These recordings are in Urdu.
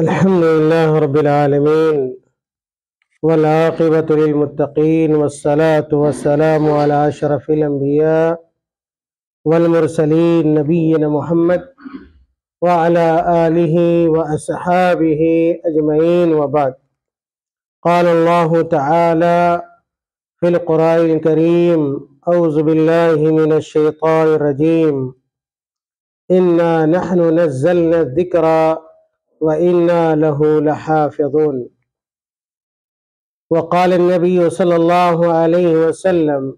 الحمد لله رب العالمين والعاقبة للمتقين والصلاة والسلام على أشرف الأنبياء والمرسلين نبينا محمد وعلى آله وأصحابه أجمعين وبعد. قال الله تعالى في القرآن الكريم: أعوذ بالله من الشيطان الرجيم إنا نحن نزلنا الذكر وإنا له لحافظون. وقال النبي صلى الله عليه وسلم: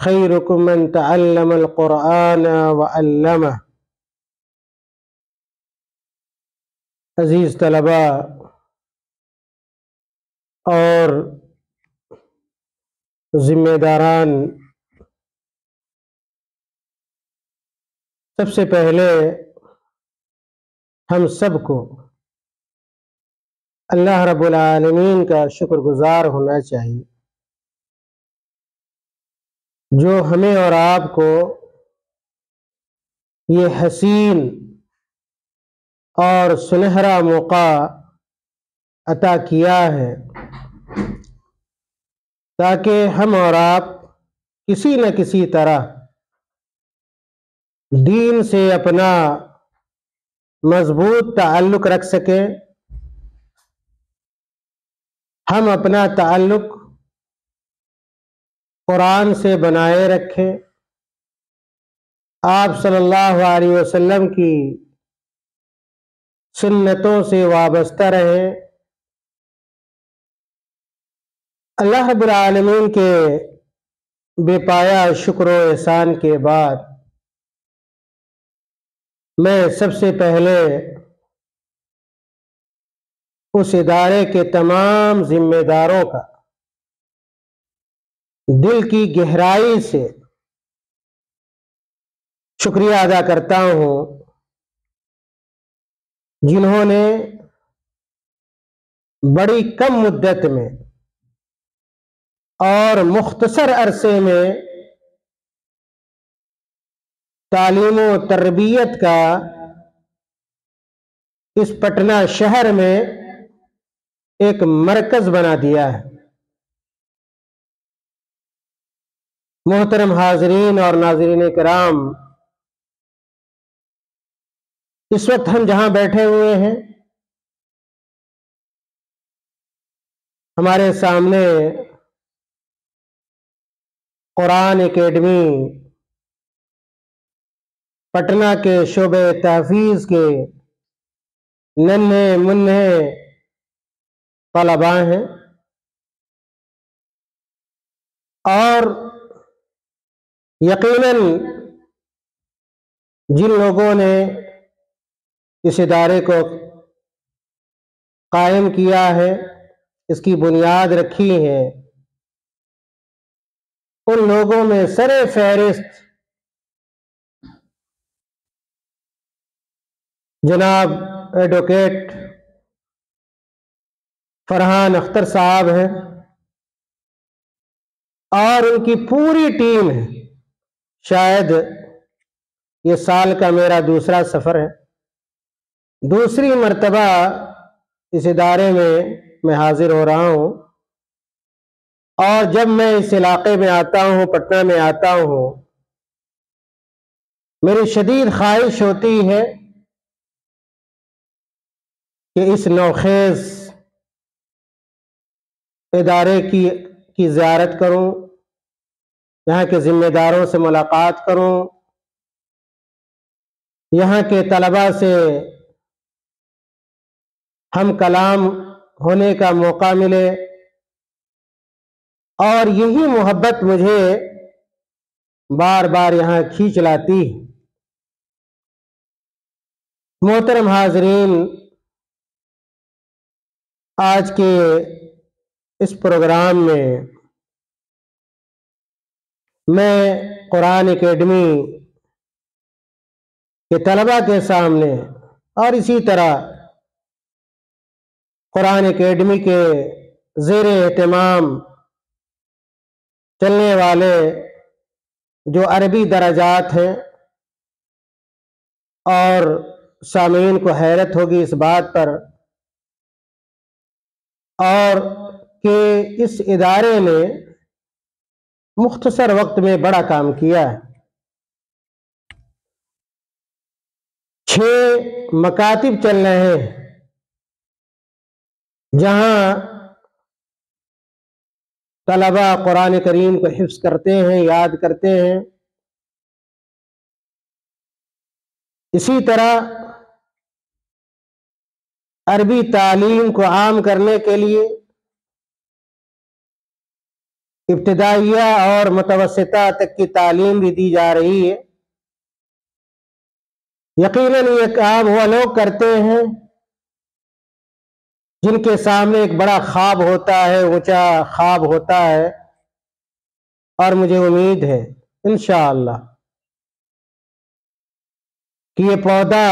خيركم من تعلم القرآن وعلمه. عزیز طلباء اور ذمہ داران، سب سے پہلے ہم سب کو اللہ رب العالمین کا شکر گزار ہونا چاہیے جو ہمیں اور آپ کو یہ حسین اور سنہرا موقع عطا کیا ہے تاکہ ہم اور آپ کسی نہ کسی طرح دین سے اپنا مضبوط تعلق رکھ سکیں، ہم اپنا تعلق قرآن سے بنائے رکھیں، آپ صلی اللہ علیہ وسلم کی سنتوں سے وابستہ رہیں۔ اللہ رب العالمین کے بے پایا شکر و احسان کے بعد میں سب سے پہلے اس ادارے کے تمام ذمہ داروں کا دل کی گہرائی سے شکریہ ادا کرتا ہوں جنہوں نے بڑی کم مدت میں اور مختصر عرصے میں تعلیم و تربیت کا اس پٹنہ شہر میں ایک مرکز بنا دیا ہے۔ محترم حاضرین اور ناظرین کرام، اس وقت ہم جہاں بیٹھے ہوئے ہیں ہمارے سامنے قرآن اکیڈمی پٹنہ کے شعبہ تحفیظ کے ننھے منھے طلباء ہیں، اور یقیناً جن لوگوں نے اس ادارے کو قائم کیا ہے، اس کی بنیاد رکھی ہے، ان لوگوں میں سر فہرست جناب ایڈوکیٹ فرحان اختر صاحب ہیں اور ان کی پوری ٹیم ہے۔ شاید یہ سال کا میرا دوسرا سفر ہے، دوسری مرتبہ اس ادارے میں حاضر ہو رہا ہوں، اور جب میں اس علاقے میں آتا ہوں، پٹنہ میں آتا ہوں، میری شدید خواہش ہوتی ہے کہ اس نوخیز ادارے کی زیارت کروں، یہاں کے ذمہ داروں سے ملاقات کروں، یہاں کے طلباء سے ہم کلام ہونے کا موقع ملے، اور یہی محبت مجھے بار بار یہاں کھینچ لاتی ہے۔ محترم حاضرین، آج کے اس پروگرام میں قرآن اکیڈمی کے طلباء کے سامنے اور اسی طرح قرآن اکیڈمی کے زیر اہتمام چلنے والے جو عربی درجات ہیں اور سامعین کو حیرت ہوگی اس بات پر اور کہ اس ادارے نے مختصر وقت میں بڑا کام کیا ہے۔ 6 مکاتب چل رہے ہیں جہاں طلبہ قرآن کریم کو حفظ کرتے ہیں، یاد کرتے ہیں۔ اسی طرح عربی تعلیم کو عام کرنے کے لیے ابتدائیہ اور متوسطہ تک کی تعلیم بھی دی جا رہی ہے۔ یقیناً یہ کام وہ لوگ کرتے ہیں جن کے سامنے ایک بڑا خواب ہوتا ہے، اونچا خواب ہوتا ہے، اور مجھے امید ہے انشاءاللہ کہ یہ پودا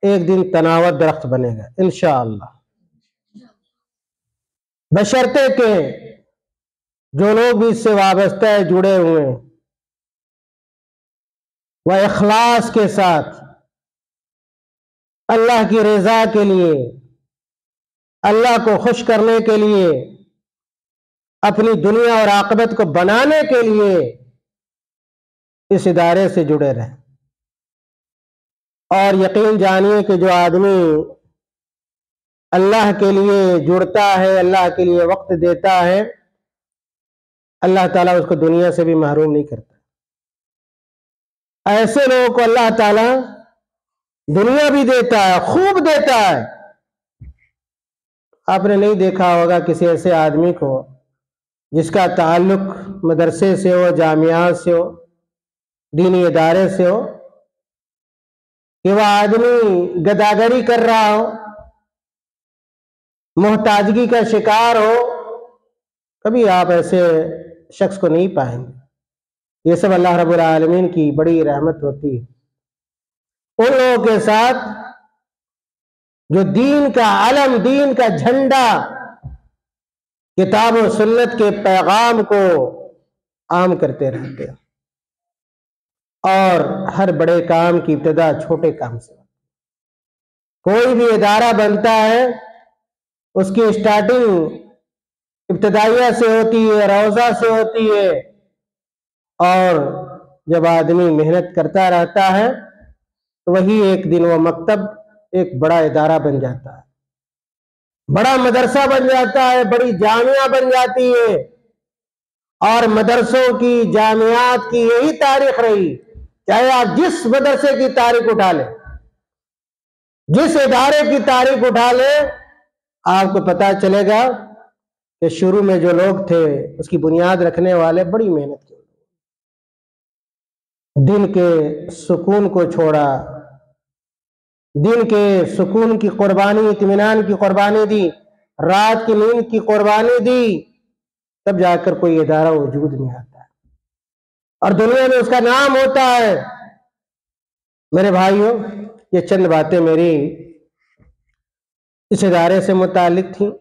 ایک دن تناور درخت بنے گا انشاءاللہ، بشرطے کہ جو لوگ بھی اس سے وابستہ ہے، جڑے ہوئے ہیں، وہ اخلاص کے ساتھ اللہ کی رضا کے لیے، اللہ کو خوش کرنے کے لیے، اپنی دنیا اور عاقبت کو بنانے کے لیے اس ادارے سے جڑے رہیں۔ اور یقین جانیے کہ جو آدمی اللہ کے لیے جڑتا ہے، اللہ کے لیے وقت دیتا ہے، اللہ تعالیٰ اس کو دنیا سے بھی محروم نہیں کرتا۔ ایسے لوگوں کو اللہ تعالیٰ دنیا بھی دیتا ہے، خوب دیتا ہے۔ آپ نے نہیں دیکھا ہوگا کسی ایسے آدمی کو جس کا تعلق مدرسے سے ہو، جامعات سے ہو، دینی ادارے سے ہو، کہ وہ آدمی گداگری کر رہا ہو، محتاجگی کا شکار ہو۔ کبھی آپ ایسے شخص کو نہیں پائیں گے۔ یہ سب اللہ رب العالمین کی بڑی رحمت ہوتی ہے ان لوگوں کے ساتھ جو دین کا علم، دین کا جھنڈا، کتاب و سنت کے پیغام کو عام کرتے رہتے ہیں۔ اور ہر بڑے کام کی ابتدا چھوٹے کام سے۔ کوئی بھی ادارہ بنتا ہے اس کی اسٹارٹنگ ابتدائیہ سے ہوتی ہے، روضہ سے ہوتی ہے، اور جب آدمی محنت کرتا رہتا ہے تو وہی ایک دن وہ مکتب ایک بڑا ادارہ بن جاتا ہے، بڑا مدرسہ بن جاتا ہے، بڑی جامعہ بن جاتی ہے۔ اور مدرسوں کی، جامعات کی یہی تاریخ رہی، چاہے آپ جس مدرسے کی تاریخ اٹھا لیں، جس ادارے کی تاریخ اٹھا لیں، آپ کو پتا چلے گا کہ شروع میں جو لوگ تھے اس کی بنیاد رکھنے والے بڑی محنت کی، دن کے سکون کو چھوڑا، دن کے سکون کی قربانی، اطمینان کی قربانی دی، رات کی نیند کی قربانی دی، تب جا کر کوئی ادارہ وجود میں آتا ہے اور دنیا میں اس کا نام ہوتا ہے۔ میرے بھائیوں، یہ چند باتیں میری اس ادارے سے متعلق تھیں،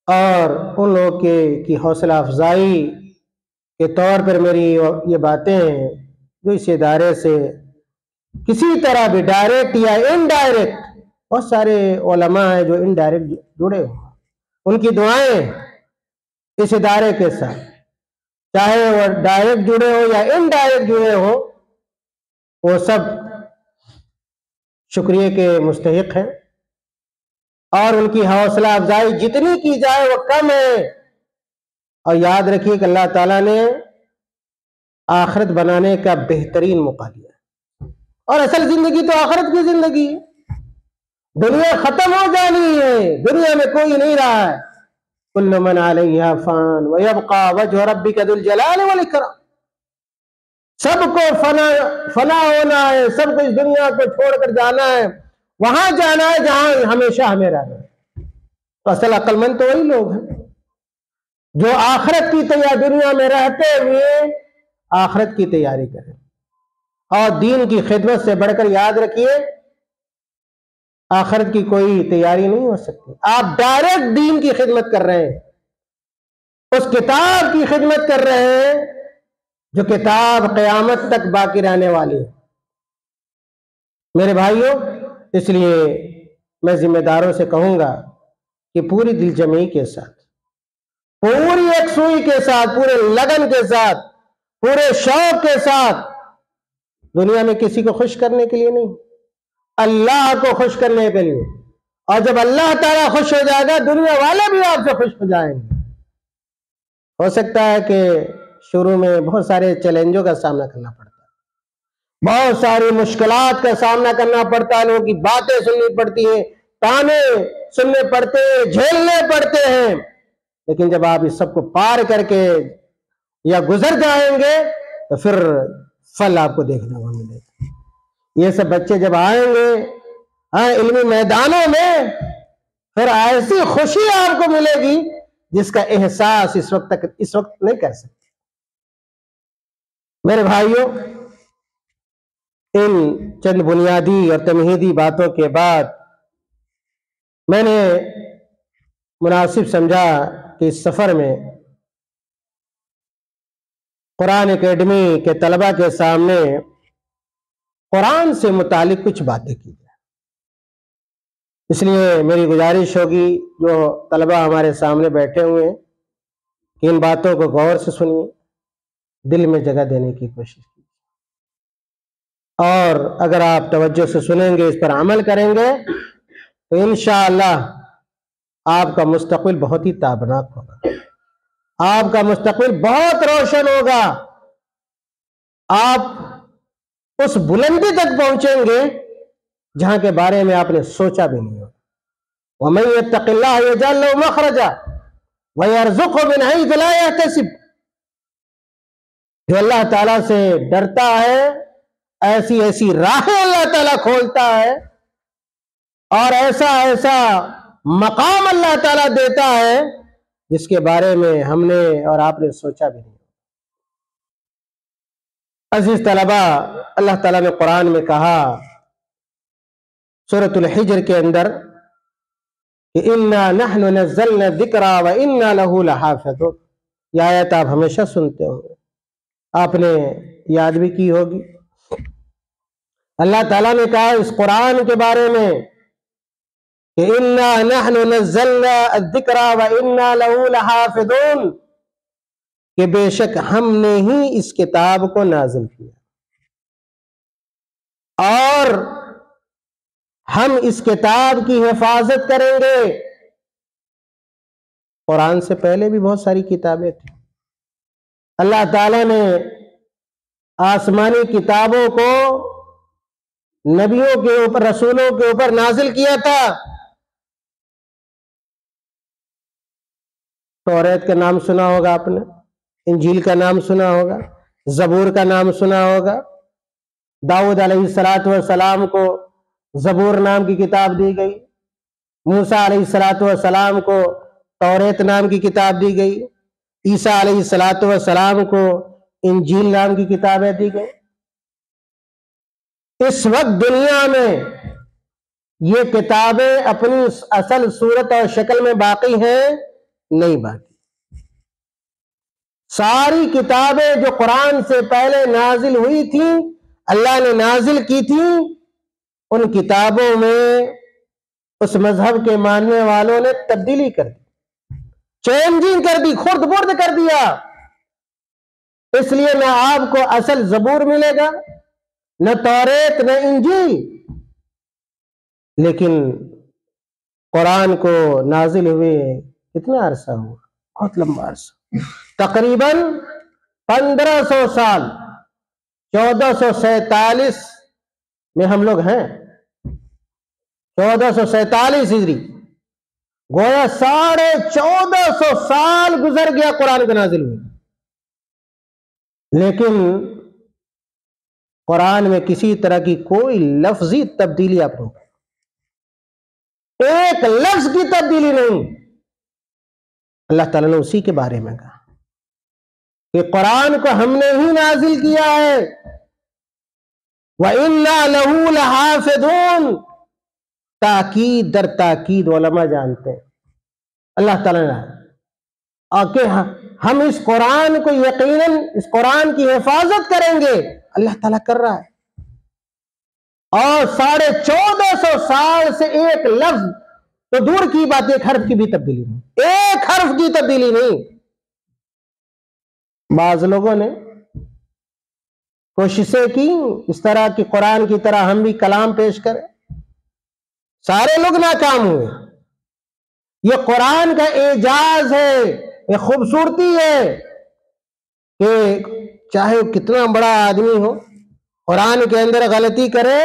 اور ان لوگوں کی حوصلہ افزائی کے طور پر میری یہ باتیں ہیں جو اس ادارے سے کسی طرح بھی ڈائریکٹ یا انڈائریکٹ، بہت سارے علماء ہیں جو انڈائریکٹ جڑے ہوئے، ان کی دعائیں اس ادارے کے ساتھ، چاہے وہ ڈائریکٹ جڑے ہو یا انڈائریکٹ جڑے ہو، وہ سب شکریہ کے مستحق ہیں، اور ان کی حوصلہ افزائی جتنی کی جائے وہ کم ہے۔ اور یاد رکھیے کہ اللہ تعالیٰ نے آخرت بنانے کا بہترین موقع دیا ہے، اور اصل زندگی تو آخرت کی زندگی ہے۔ دنیا ختم ہو جانی ہے، دنیا میں کوئی نہیں رہا ہے۔ کل من علیہا فان ویبقى وجہ ربک ذو الجلال والاکرام، سب کو فنا ہونا ہے، سب کو اس دنیا کو چھوڑ کر جانا ہے، وہاں جانا ہے جہاں ہمیشہ ہمیں رہنا ہے۔ تو اصل عقل مند تو وہی لوگ ہیں جو آخرت کی تیاری، دنیا میں رہتے ہوئے آخرت کی تیاری کریں، اور دین کی خدمت سے بڑھ کر یاد رکھیے آخرت کی کوئی تیاری نہیں ہو سکتی۔ آپ ڈائریکٹ دین کی خدمت کر رہے ہیں، اس کتاب کی خدمت کر رہے ہیں جو کتاب قیامت تک باقی رہنے والی ہے۔ میرے بھائیوں، اس لیے میں ذمہ داروں سے کہوں گا کہ پوری دل جمعی کے ساتھ، پوری یکسوئی کے ساتھ، پورے لگن کے ساتھ، پورے شوق کے ساتھ، دنیا میں کسی کو خوش کرنے کے لیے نہیں، اللہ کو خوش کرنے کے لیے، اور جب اللہ تعالیٰ خوش ہو جائے گا دنیا والے بھی آپ سے خوش ہو جائیں گے۔ ہو سکتا ہے کہ شروع میں بہت سارے چیلنجوں کا سامنا کرنا پڑتا ہے، بہت ساری مشکلات کا سامنا کرنا پڑتا ہے، لوگوں کی باتیں سننی پڑتی ہیں، تانے سننے پڑتے ہیں، جھیلنے پڑتے ہیں، لیکن جب آپ اس سب کو پار کر کے یا گزر جائیں گے تو پھر پھل آپ کو دیکھنے کو ملے گا۔ یہ سب بچے جب آئیں گے علمی میدانوں میں، پھر ایسی خوشی آپ کو ملے گی جس کا احساس اس وقت نہیں کر سکتے۔ میرے بھائیوں، ان چند بنیادی اور تمہیدی باتوں کے بعد میں نے مناسب سمجھا کہ اس سفر میں قرآن اکیڈمی کے طلبہ کے سامنے قرآن سے متعلق کچھ باتیں کی جائیں۔ اس لیے میری گزارش ہوگی جو طلبہ ہمارے سامنے بیٹھے ہوئے ہیں کہ ان باتوں کو غور سے سنیے، دل میں جگہ دینے کی کوشش کیجیے، اور اگر آپ توجہ سے سنیں گے، اس پر عمل کریں گے تو انشاءاللہ آپ کا مستقبل بہت ہی تابناک ہوگا، آپ کا مستقبل بہت روشن ہوگا، آپ اس بلندی تک پہنچیں گے جہاں کے بارے میں آپ نے سوچا بھی نہیں ہوگا۔ وَمَن يَتَّقِ اللَّهَ يَجْعَل لَّهُ مَخْرَجًا وَيَرْزُقْهُ مِنْ حَيْثُ لَا يَحْتَسِبُ، جو اللہ تعالیٰ سے ڈرتا ہے ایسی ایسی راہیں اللہ تعالیٰ کھولتا ہے، اور ایسا ایسا مقام اللہ تعالیٰ دیتا ہے جس کے بارے میں ہم نے اور آپ نے سوچا بھی نہیں۔ عزیز طلبہ، اللہ تعالیٰ نے قرآن میں کہا سورۃ الحجر کے اندر کہ اِنَّا نَحْنُ نَزَّلْنَا الذِّكْرَ وَإِنَّا لَهُ لَحَافِظُونَ۔ یہ آیت آپ ہمیشہ سنتے ہوں گے، آپ نے یاد بھی کی ہوگی۔ اللہ تعالیٰ نے کہا اس قرآن کے بارے میں کہ اِنَّا نَحْنُ نَزَّلْنَا الذِّكْرَ وَإِنَّا لَهُ لَحَافِظُونَ، کہ بے شک ہم نے ہی اس کتاب کو نازل کیا اور ہم اس کتاب کی حفاظت کریں گے۔ قرآن سے پہلے بھی بہت ساری کتابیں تھیں، اللہ تعالیٰ نے آسمانی کتابوں کو نبیوں کے اوپر، رسولوں کے اوپر نازل کیا تھا۔ توریت کا نام سنا ہوگا آپ نے، انجیل کا نام سنا ہوگا، زبور کا نام سنا ہوگا۔ داؤد علیہ السلام کو زبور نام کی کتاب دی گئی، موسیٰ علیہ السلام کو توریت نام کی کتاب دی گئی، عیسیٰ علیہ السلام کو انجیل نام کی کتابیں دی گئی۔ اس وقت دنیا میں یہ کتابیں اپنی اصل صورت اور شکل میں باقی ہیں نہیں باقی۔ ساری کتابیں جو قرآن سے پہلے نازل ہوئی تھیں، اللہ نے نازل کی تھیں، ان کتابوں میں اس مذہب کے ماننے والوں نے تبدیلی کر دی، چینجنگ کر دی، خرد برد کر دیا۔ اس لیے نہ آپ کو اصل زبور ملے گا، نہ توریت، نہ انجیل، لیکن قرآن کو نازل ہوئے کتنا عرصہ ہوا؟ بہت لمبا عرصہ، تقریباً 1500 سال، 1447 میں ہم لوگ ہیں، 1447 ہجری، گویا 1450 سال گزر گیا قرآن کا نازل ہوئے، لیکن قرآن میں کسی طرح کی کوئی لفظی تبدیلی آپ نہیں، ایک لفظ کی تبدیلی نہیں۔ اللہ تعالیٰ نے اسی کے بارے میں کہا کہ قرآن کو ہم نے ہی نازل کیا ہے، وَإِنَّا لَهُ لَحَافِظُونَ، تاکید در تاکید علماء جانتے ہیں اللہ تعالیٰ نے کہ ہم اس قرآن کو یقیناً اس قرآن کی حفاظت کریں گے، اللہ تعالیٰ کر رہا ہے۔ اور 1450 سال سے ایک لفظ تو دور کی بات، ایک حرف کی بھی تبدیلی نہیں، ایک حرف کی تبدیلی نہیں۔ بعض لوگوں نے کوششیں کی اس طرح کی قرآن کی طرح ہم بھی کلام پیش کریں، سارے لوگ ناکام ہوئے۔ یہ قرآن کا اعجاز ہے، یہ خوبصورتی ہے کہ چاہے وہ کتنا بڑا آدمی ہو، قرآن کے اندر غلطی کرے،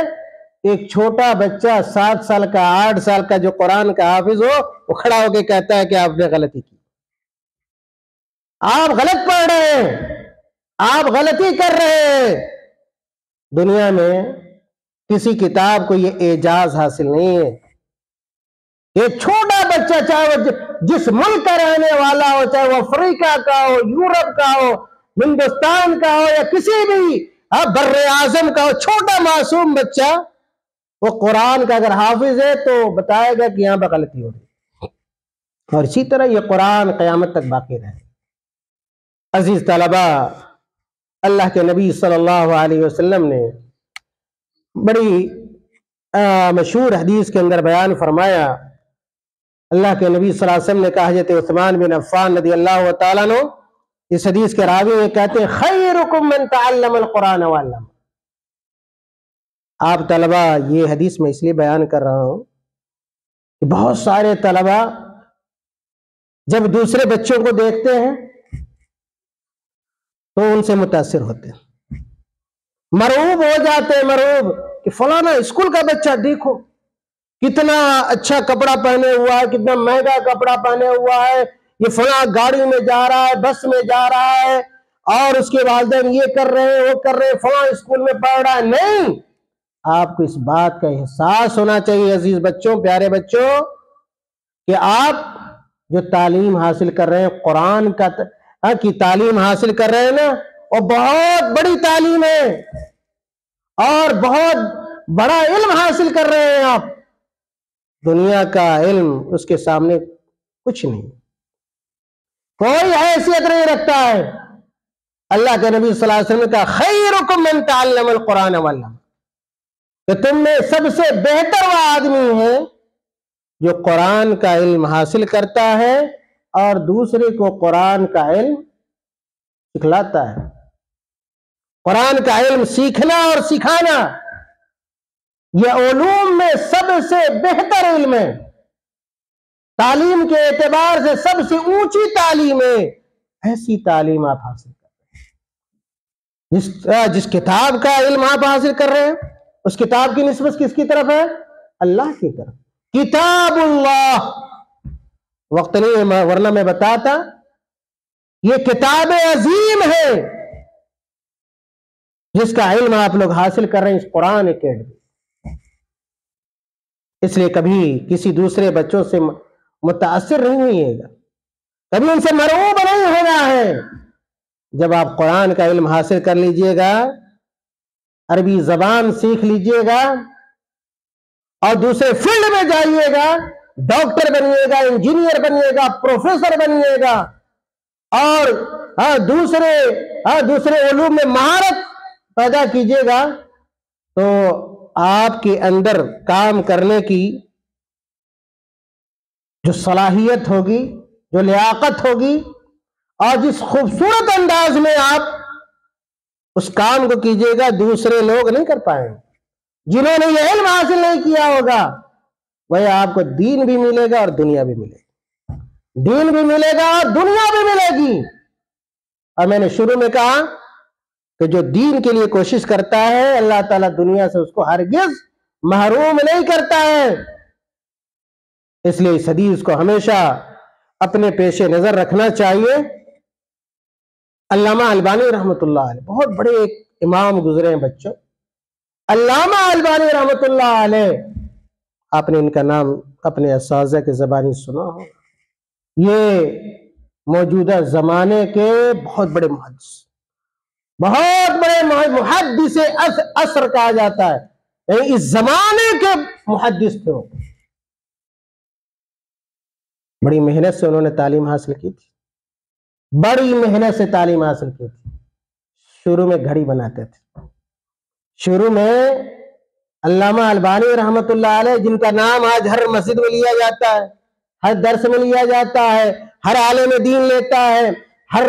ایک چھوٹا بچہ 7 سال کا 8 سال کا جو قرآن کا حافظ ہو، وہ کھڑا ہو کے کہتا ہے کہ آپ نے غلطی کی، آپ غلط پڑھ رہے ہیں، آپ غلطی کر رہے ہیں۔ دنیا میں کسی کتاب کو یہ اعجاز حاصل نہیں ہے۔ یہ چھوٹا بچہ چاہے وہ جس ملک کا رہنے والا ہو، چاہے وہ افریقہ کا ہو، یورپ کا ہو، ہندوستان کا ہو، یا کسی بھی بر اعظم کا ہو، چھوٹا معصوم بچہ وہ قرآن کا اگر حافظ ہے تو بتائے گا کہ یہاں پہ غلطی ہو رہی، اور اسی طرح یہ قرآن قیامت تک باقی رہے۔ عزیز طلبہ، اللہ کے نبی صلی اللہ علیہ وسلم نے بڑی مشہور حدیث کے اندر بیان فرمایا، اللہ کے نبی صلی اللہ علیہ وسلم نے کہا، حضرت عثمان بن عفان رضی اللہ تعالیٰ عنہ اس حدیث کے راوی میں کہتے ہیں، خیرکم من تعلم القرآن وعلمہ۔ آپ طلبہ، یہ حدیث میں اس لیے بیان کر رہا ہوں کہ بہت سارے طلبہ جب دوسرے بچوں کو دیکھتے ہیں تو ان سے متاثر ہوتے ہیں، مرعوب ہو جاتے ہیں، مرعوب کہ فلانا اسکول کا بچہ دیکھو کتنا اچھا کپڑا پہنے ہوا ہے، کتنا مہنگا کپڑا پہنے ہوا ہے، یہ فلاں گاڑی میں جا رہا ہے، بس میں جا رہا ہے، اور اس کے والدین یہ کر رہے ہیں، وہ کر رہے ہیں، فلاں اسکول میں پڑھ رہا ہے۔ نہیں، آپ کو اس بات کا احساس ہونا چاہیے عزیز بچوں، پیارے بچوں، کہ آپ جو تعلیم حاصل کر رہے ہیں، قرآن کی تعلیم حاصل کر رہے ہیں نا، وہ بہت بڑی تعلیم ہے اور بہت بڑا علم حاصل کر رہے ہیں آپ۔ دنیا کا علم اس کے سامنے کچھ نہیں، کوئی حیثیت نہیں رکھتا ہے۔ اللہ کے نبی صلی اللہ علیہ وسلم نے کہا، خیرکم من تعلم القرآن وعلمہ، کہ تم میں سب سے بہتر وہ آدمی ہے جو قرآن کا علم حاصل کرتا ہے اور دوسرے کو قرآن کا علم سکھلاتا ہے۔ قرآن کا علم سیکھنا اور سکھانا یہ علوم میں سب سے بہتر علم ہے، تعلیم کے اعتبار سے سب سے اونچی تعلیم ہے۔ ایسی تعلیم آپ حاصل کر رہے ہیں، جس کتاب کا علم آپ حاصل کر رہے ہیں، اس کتاب کی نسبت کس کی طرف ہے؟ اللہ کی طرف۔ کتاب اللہ، وقت نہیں ہے ورنہ میں بتاتا، یہ کتاب عظیم ہے جس کا علم آپ لوگ حاصل کر رہے ہیں، اس قرآن اکیڈمی۔ اس لیے کبھی کسی دوسرے بچوں سے متاثر نہیں ہوئیے گا، کبھی ان سے مرعوب نہیں ہونا ہے۔ جب آپ قرآن کا علم حاصل کر لیجئے گا، عربی زبان سیکھ لیجئے گا اور دوسرے فیلڈ میں جائیے گا، ڈاکٹر بنیے گا، انجینئر بنیے گا، پروفیسر بنیے گا، اور دوسرے علوم میں مہارت پیدا کیجئے گا، تو آپ کے اندر کام کرنے کی جو صلاحیت ہوگی، جو لیاقت ہوگی، اور جس خوبصورت انداز میں آپ اس کام کو کیجئے گا، دوسرے لوگ نہیں کر پائیں گے۔ جنہوں نے یہ علم حاصل نہیں کیا ہوگا، وہ آپ کو دین بھی ملے گا اور دنیا بھی ملے گی، دین بھی ملے گا اور دنیا بھی ملے گی۔ اور میں نے شروع میں کہا کہ جو دین کے لیے کوشش کرتا ہے، اللہ تعالیٰ دنیا سے اس کو ہرگز محروم نہیں کرتا ہے۔ اس لیے اس حدیث کو ہمیشہ اپنے پیش نظر رکھنا چاہیے۔ علامہ البانی رحمۃ اللہ علیہ بہت بڑے ایک امام گزرے ہیں بچوں، علامہ البانی رحمۃ اللہ علیہ، آپ نے ان کا نام اپنے اساتذہ کے زبانی سنا ہو۔ یہ موجودہ زمانے کے بہت بڑے محدث، بہت بڑے محدث عصر کہا جاتا ہے، یعنی اس زمانے کے محدث تھے۔ بڑی محنت سے انہوں نے تعلیم حاصل کی تھی، بڑی محنت سے تعلیم حاصل کی تھی۔ شروع میں گھڑی بناتے تھے، شروع میں علامہ البانی رحمۃ اللہ علیہ، جن کا نام آج ہر مسجد میں لیا جاتا ہے، ہر درس میں لیا جاتا ہے، ہر عالم دین لیتا ہے، ہر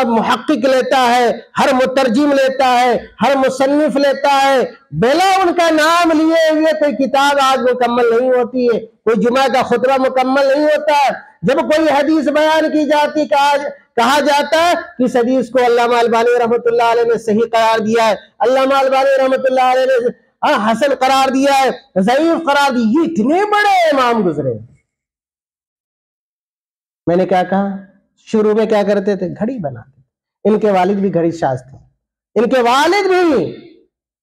محقق لیتا ہے، ہر مترجم لیتا ہے، ہر مصنف لیتا ہے، بلا ان کا نام لیے ہوئے کوئی کتاب آج مکمل نہیں ہوتی ہے، کوئی جمعہ کا خطبہ مکمل نہیں ہوتا ہے۔ جب کوئی حدیث بیان کی جاتی، کہا جاتا ہے کہ اس حدیث کو علامہ البانی رحمۃ اللہ علیہ نے صحیح قرار دیا ہے، علامہ البانی رحمۃ اللہ علیہ نے حسن قرار دیا ہے، ضعیف قرار دی۔ یہ اتنے بڑے امام گزرے۔ میں نے کیا کہا، شروع میں کیا کرتے تھے؟ گھڑی بناتے۔ ان کے والد بھی گھڑی ساز تھے، ان کے والد بھی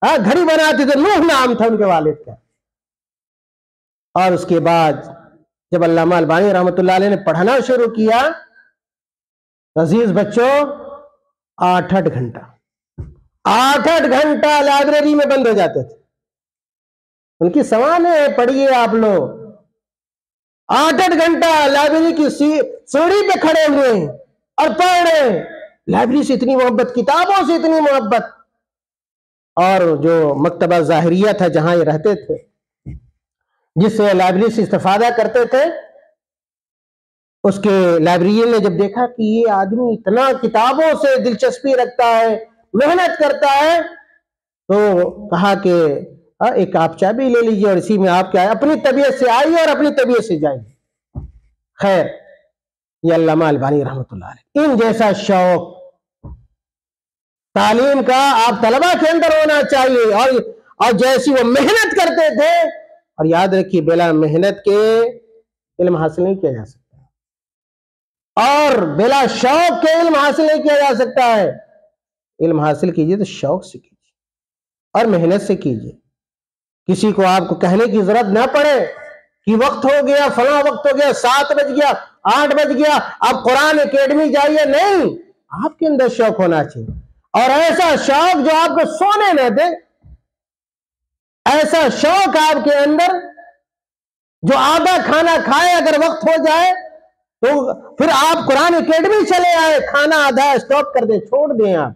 گھڑی بناتے تھے، نوح نام تھا ان کے والد کا۔ اور اس کے بعد جب علامہ البانی رحمۃ اللہ علیہ نے پڑھانا شروع کیا، عزیز بچوں، 8 گھنٹہ لائبریری میں بند ہو جاتے تھے۔ ان کی سوانح پڑھیے آپ لوگ، 8 گھنٹہ لائبریری کی سیڑھی پہ کھڑے ہوئے ہیں اور پڑھ رہے ہیں۔ لائبریری سے اتنی محبت، کتابوں سے اتنی محبت۔ اور جو مکتبہ ظاہریہ تھا جہاں یہ رہتے تھے، جس لائبریری سے استفادہ کرتے تھے، اس کے لائبریرین نے جب دیکھا کہ یہ آدمی اتنا کتابوں سے دلچسپی رکھتا ہے، محنت کرتا ہے، تو کہا کہ ایک آپ چابی لے لیجیے اور اسی میں آپ کیا ہے، اپنی طبیعت سے آئیے اور اپنی طبیعت سے جائیے۔ خیر، یہ علامہ البانی رحمۃ اللہ علیہ، ان جیسا شوق تعلیم کا آپ طلبہ کے اندر ہونا چاہیے، اور جیسی وہ محنت کرتے تھے۔ اور یاد رکھیے، بلا محنت کے علم حاصل نہیں کیا جا سکتا، اور بلا شوق کے علم حاصل نہیں کیا جا سکتا ہے۔ علم حاصل کیجیے تو شوق سے کیجیے اور محنت سے کیجیے۔ کسی کو آپ کو کہنے کی ضرورت نہ پڑے کہ وقت ہو گیا، فلاں وقت ہو گیا، 7 بج گیا، 8 بج گیا، آپ قرآن اکیڈمی جائیے۔ نہیں، آپ کے اندر شوق ہونا چاہیے، اور ایسا شوق جو آپ کو سونے نہ دے، ایسا شوق آپ کے اندر جو آدھا کھانا کھائے اگر وقت ہو جائے تو پھر آپ قرآن اکیڈمی چلے آئے، کھانا آدھا اسٹاپ کر دیں، چھوڑ دیں۔ آپ،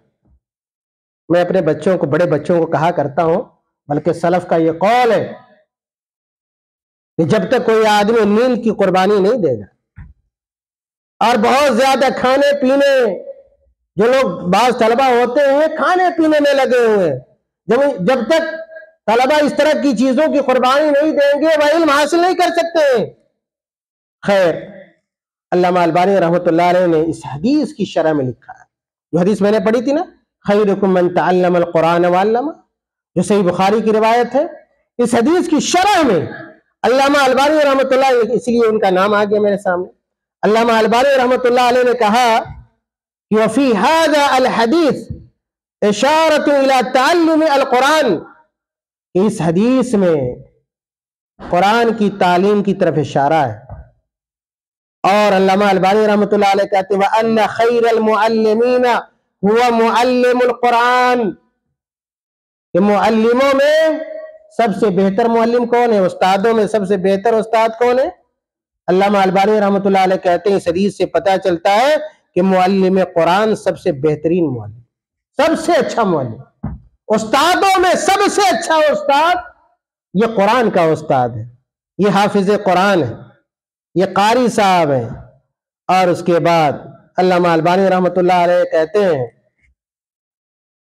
میں اپنے بچوں کو، بڑے بچوں کو کہا کرتا ہوں، بلکہ سلف کا یہ قول ہے کہ جب تک کوئی آدمی نیند کی قربانی نہیں دے گا، اور بہت زیادہ کھانے پینے، جو لوگ بعض طلبہ ہوتے ہیں کھانے پینے میں لگے ہوئے ہیں، جب تک طلبہ اس طرح کی چیزوں کی قربانی نہیں دیں گے، وہ علم حاصل نہیں کر سکتے ہیں۔ خیر، علامہ البانی رحمۃ اللہ علیہ نے اس حدیث کی شرح میں لکھا ہے، جو حدیث میں نے پڑھی تھی نا، خیرکم من تعلم القرآن وعلمہ، جو صحیح بخاری کی روایت ہے۔ اس حدیث کی شرح میں علامہ البانی رحمۃ اللہ علیہ، اس لیے ان کا نام آ گیا میرے سامنے، علامہ البانی رحمۃ اللہ علیہ نے کہا کہ وفی ھذا الحدیث اشارۃ الی تعلم القرآن، اس حدیث میں قرآن کی تعلیم کی طرف اشارہ ہے۔ اور علامہ البانی رحمۃ اللہ علیہ کہتے ہیں وَأَنَّ خَيْرَ الْمُعَلِّمِينَ هُوَ مُعَلِّمُ الْقُرْآنِ، کہ معلموں میں سب سے بہتر معلم کون ہے؟ استادوں میں سب سے بہتر استاد کون ہے؟ علامہ البانی رحمۃ اللہ علیہ کہتے ہیں اس حدیث سے پتہ چلتا ہے کہ معلم قرآن سب سے بہترین معلم، سب سے اچھا معلم، استادوں میں سب سے اچھا استاد یہ قرآن کا استاد ہے، یہ حافظ قرآن ہے، یہ قاری صاحب ہیں۔ اور اس کے بعد علامہ البانی رحمۃ اللہ علیہ کہتے ہیں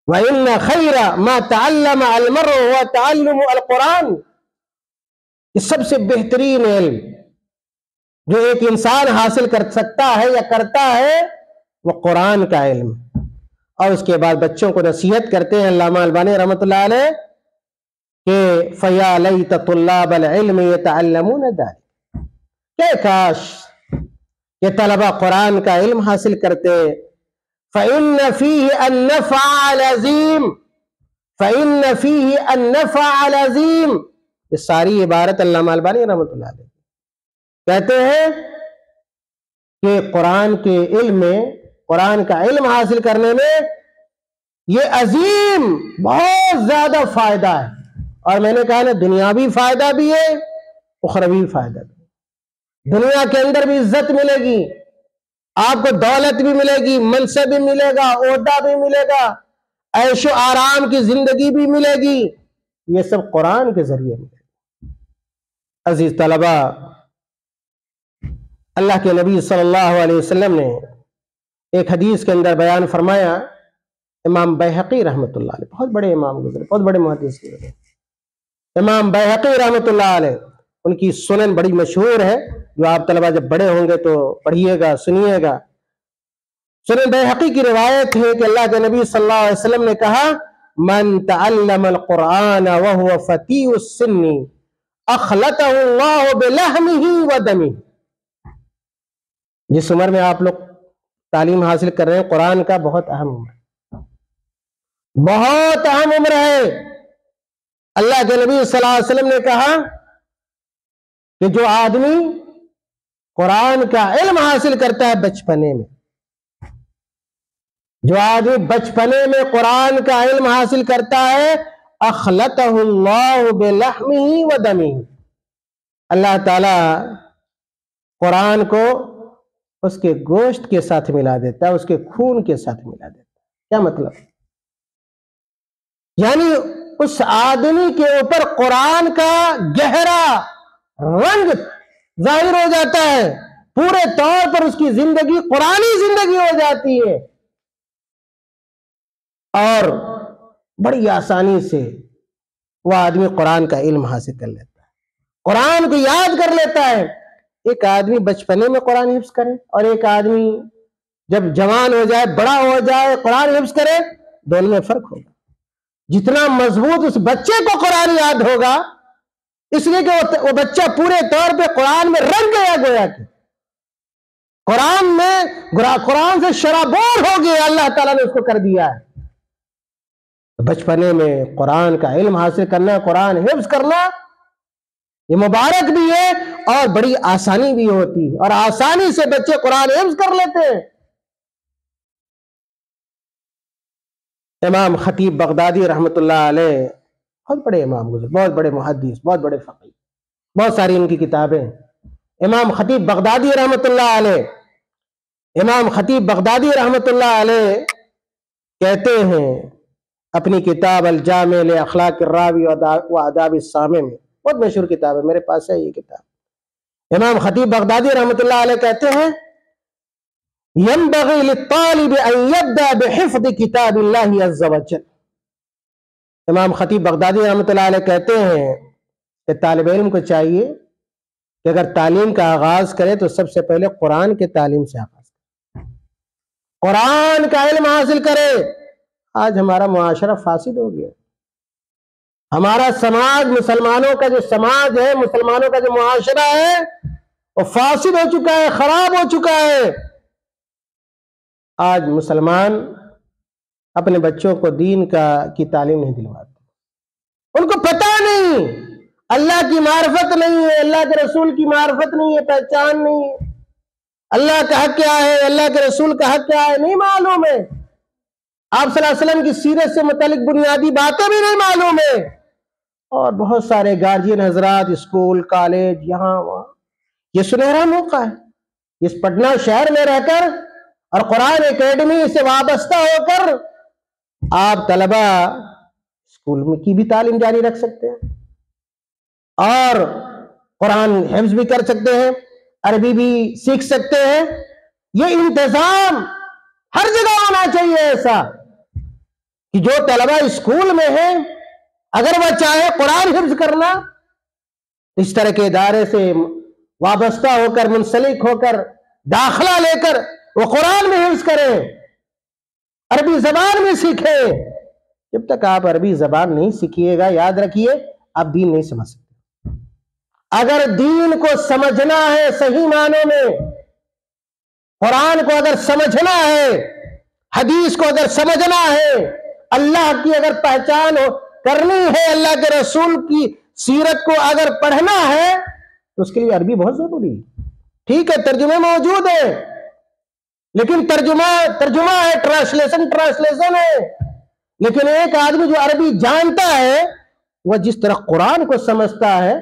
وَإِنَّ خَيْرَ مَا تَعَلَّمَ الْمَرْءُ هُوَ تَعَلُّمُ الْقُرْآنِ، یہ سب سے بہترین علم جو ایک انسان حاصل کر سکتا ہے یا کرتا ہے، وہ قرآن کا علم۔ اور اس کے بعد بچوں کو نصیحت کرتے ہیں علامہ البانی رحمۃ اللہ علیہ کہ فَيَا لَيْتَ طُلَّابَ الْعِلْمِ يَتَعَلَّمُونَ ذَلِكَ، کہ کاش کہ طلبہ قرآن کا علم حاصل کرتے۔ فَإِنَّ فِيهِ النَّفْعَ الْعَظِيمَ، فَإِنَّ فِيهِ النَّفْعَ الْعَظِيمَ، یہ ساری عبارت علامہ البانی رحمۃ اللہ علیہ کہتے ہیں کہ قرآن کے علم میں، قرآن کا علم حاصل کرنے میں یہ عظیم بہت زیادہ فائدہ ہے۔ اور میں نے کہا نا، دنیاوی فائدہ بھی ہے، اخروی فائدہ بھی ہے۔ دنیا کے اندر بھی عزت ملے گی، آپ کو دولت بھی ملے گی، منصب بھی ملے گا، عہدہ بھی ملے گا، عیش و آرام کی زندگی بھی ملے گی، یہ سب قرآن کے ذریعے ملے. عزیز طلبہ، اللہ کے نبی صلی اللہ علیہ وسلم نے ایک حدیث کے اندر بیان فرمایا، امام بیہقی رحمۃ اللہ علیہ، بہت بڑے امام گزرے، بہت بڑے محدث گزرے، امام بیہقی رحمۃ اللہ علیہ، ان کی سنن بڑی مشہور ہے، جو آپ طلبہ جب بڑے ہوں گے تو پڑھیے گا، سنیے گا. سنن بیہقی کی روایت ہے کہ اللہ کے نبی صلی اللہ علیہ وسلم نے کہا، من تعلم القرآن وهو فتیء السن اخلطہ اللہ بلحمہ ودمہ. جس عمر میں آپ لوگ تعلیم حاصل کر رہے ہیں، قرآن کا بہت اہم عمر ہے، بہت اہم عمر ہے. اللہ کے نبی صلی اللہ علیہ وسلم نے کہا کہ جو آدمی قرآن کا علم حاصل کرتا ہے بچپنے میں، جو آدمی بچپنے میں قرآن کا علم حاصل کرتا ہے، اخلطہ اللہ بلحمہ ودمہ، اللہ تعالی قرآن کو اس کے گوشت کے ساتھ ملا دیتا ہے، اس کے خون کے ساتھ ملا دیتا ہے. کیا مطلب؟ یعنی اس آدمی کے اوپر قرآن کا گہرا رنگ ظاہر ہو جاتا ہے، پورے طور پر اس کی زندگی قرآنی زندگی ہو جاتی ہے، اور بڑی آسانی سے وہ آدمی قرآن کا علم حاصل کر لیتا ہے، قرآن کو یاد کر لیتا ہے. ایک آدمی بچپنے میں قرآن حفظ کرے اور ایک آدمی جب جوان ہو جائے، بڑا ہو جائے، قرآن حفظ کرے، دونوں میں فرق ہوگا. جتنا مضبوط اس بچے کو قرآن یاد ہوگا، اس لیے کہ وہ بچہ پورے طور پہ قرآن میں رنگ گیا، گویا کہ قرآن سے شرابور ہو گیا، اللہ تعالیٰ نے اس کو کر دیا ہے. بچپنے میں قرآن کا علم حاصل کرنا، قرآن حفظ کرنا، یہ مبارک بھی ہے اور بڑی آسانی بھی ہوتی ہے، اور آسانی سے بچے قرآن حفظ کر لیتے ہیں. امام خطیب بغدادی رحمۃ اللہ علیہ بہت بڑے امام گزرے، بہت بڑے محدث، بہت بڑے فقیہ، بہت ساری ان کی کتابیں. امام خطیب بغدادی رحمۃ اللہ علیہ، امام خطیب بغدادی رحمۃ اللہ علیہ کہتے ہیں اپنی کتاب الجامع لاخلاق الراوی و آداب السامع میں، بہت مشہور کتاب ہے، میرے پاس ہے یہ کتاب. امام خطیب بغدادی رحمۃ اللہ علیہ کہتے ہیں، ينبغي للطالب ان يبدأ بحفظ کتاب اللہ عز وجل. امام خطیب بغدادی رحمۃ اللہ علیہ کہتے ہیں کہ طالب علم کو چاہیے کہ اگر تعلیم کا آغاز کرے تو سب سے پہلے قرآن کے تعلیم سے آغاز کرے، قرآن کا علم حاصل کرے. آج ہمارا معاشرہ فاسد ہو گیا، ہمارا سماج، مسلمانوں کا جو سماج ہے، مسلمانوں کا جو معاشرہ ہے، وہ فاسد ہو چکا ہے، خراب ہو چکا ہے. آج مسلمان اپنے بچوں کو دین کی تعلیم نہیں دلواتے، ان کو پتہ نہیں، اللہ کی معرفت نہیں ہے، اللہ کے رسول کی معرفت نہیں ہے، پہچان نہیں ہے، اللہ کا حق کیا ہے، اللہ کے رسول کا حق کیا ہے نہیں معلوم ہے، آپ صلی اللہ علیہ وسلم کی سیرت سے متعلق بنیادی باتیں بھی نہیں معلوم ہے. اور بہت سارے گارجین حضرات اسکول، کالج، یہاں وہاں، یہ سنہرا موقع ہے، اس پٹنہ شہر میں رہ کر اور قرآن اکیڈمی سے وابستہ ہو کر آپ طلبہ اسکول میں کی بھی تعلیم جاری رکھ سکتے ہیں اور قرآن حفظ بھی کر سکتے ہیں، عربی بھی سیکھ سکتے ہیں. یہ انتظام ہر جگہ ہونا چاہیے ایسا کہ جو طلبہ اسکول میں ہیں، اگر وہ چاہے قرآن حفظ کرنا، اس طرح کے ادارے سے وابستہ ہو کر، منسلک ہو کر، داخلہ لے کر وہ قرآن میں حفظ کریں، عربی زبان میں سیکھیں. جب تک آپ عربی زبان نہیں سیکھیے گا، یاد رکھیے، آپ دین نہیں سمجھ سکتے. اگر دین کو سمجھنا ہے صحیح معنوں میں، قرآن کو اگر سمجھنا ہے، حدیث کو اگر سمجھنا ہے، اللہ کی اگر پہچان کرنی ہے، اللہ کے رسول کی سیرت کو اگر پڑھنا ہے، تو اس کے لیے عربی بہت ضروری ہے. ٹھیک ہے، ترجمے موجود ہے، لیکن ترجمہ ہے، ٹرانسلیشن ہے. لیکن ایک آدمی جو عربی جانتا ہے، وہ جس طرح قرآن کو سمجھتا ہے،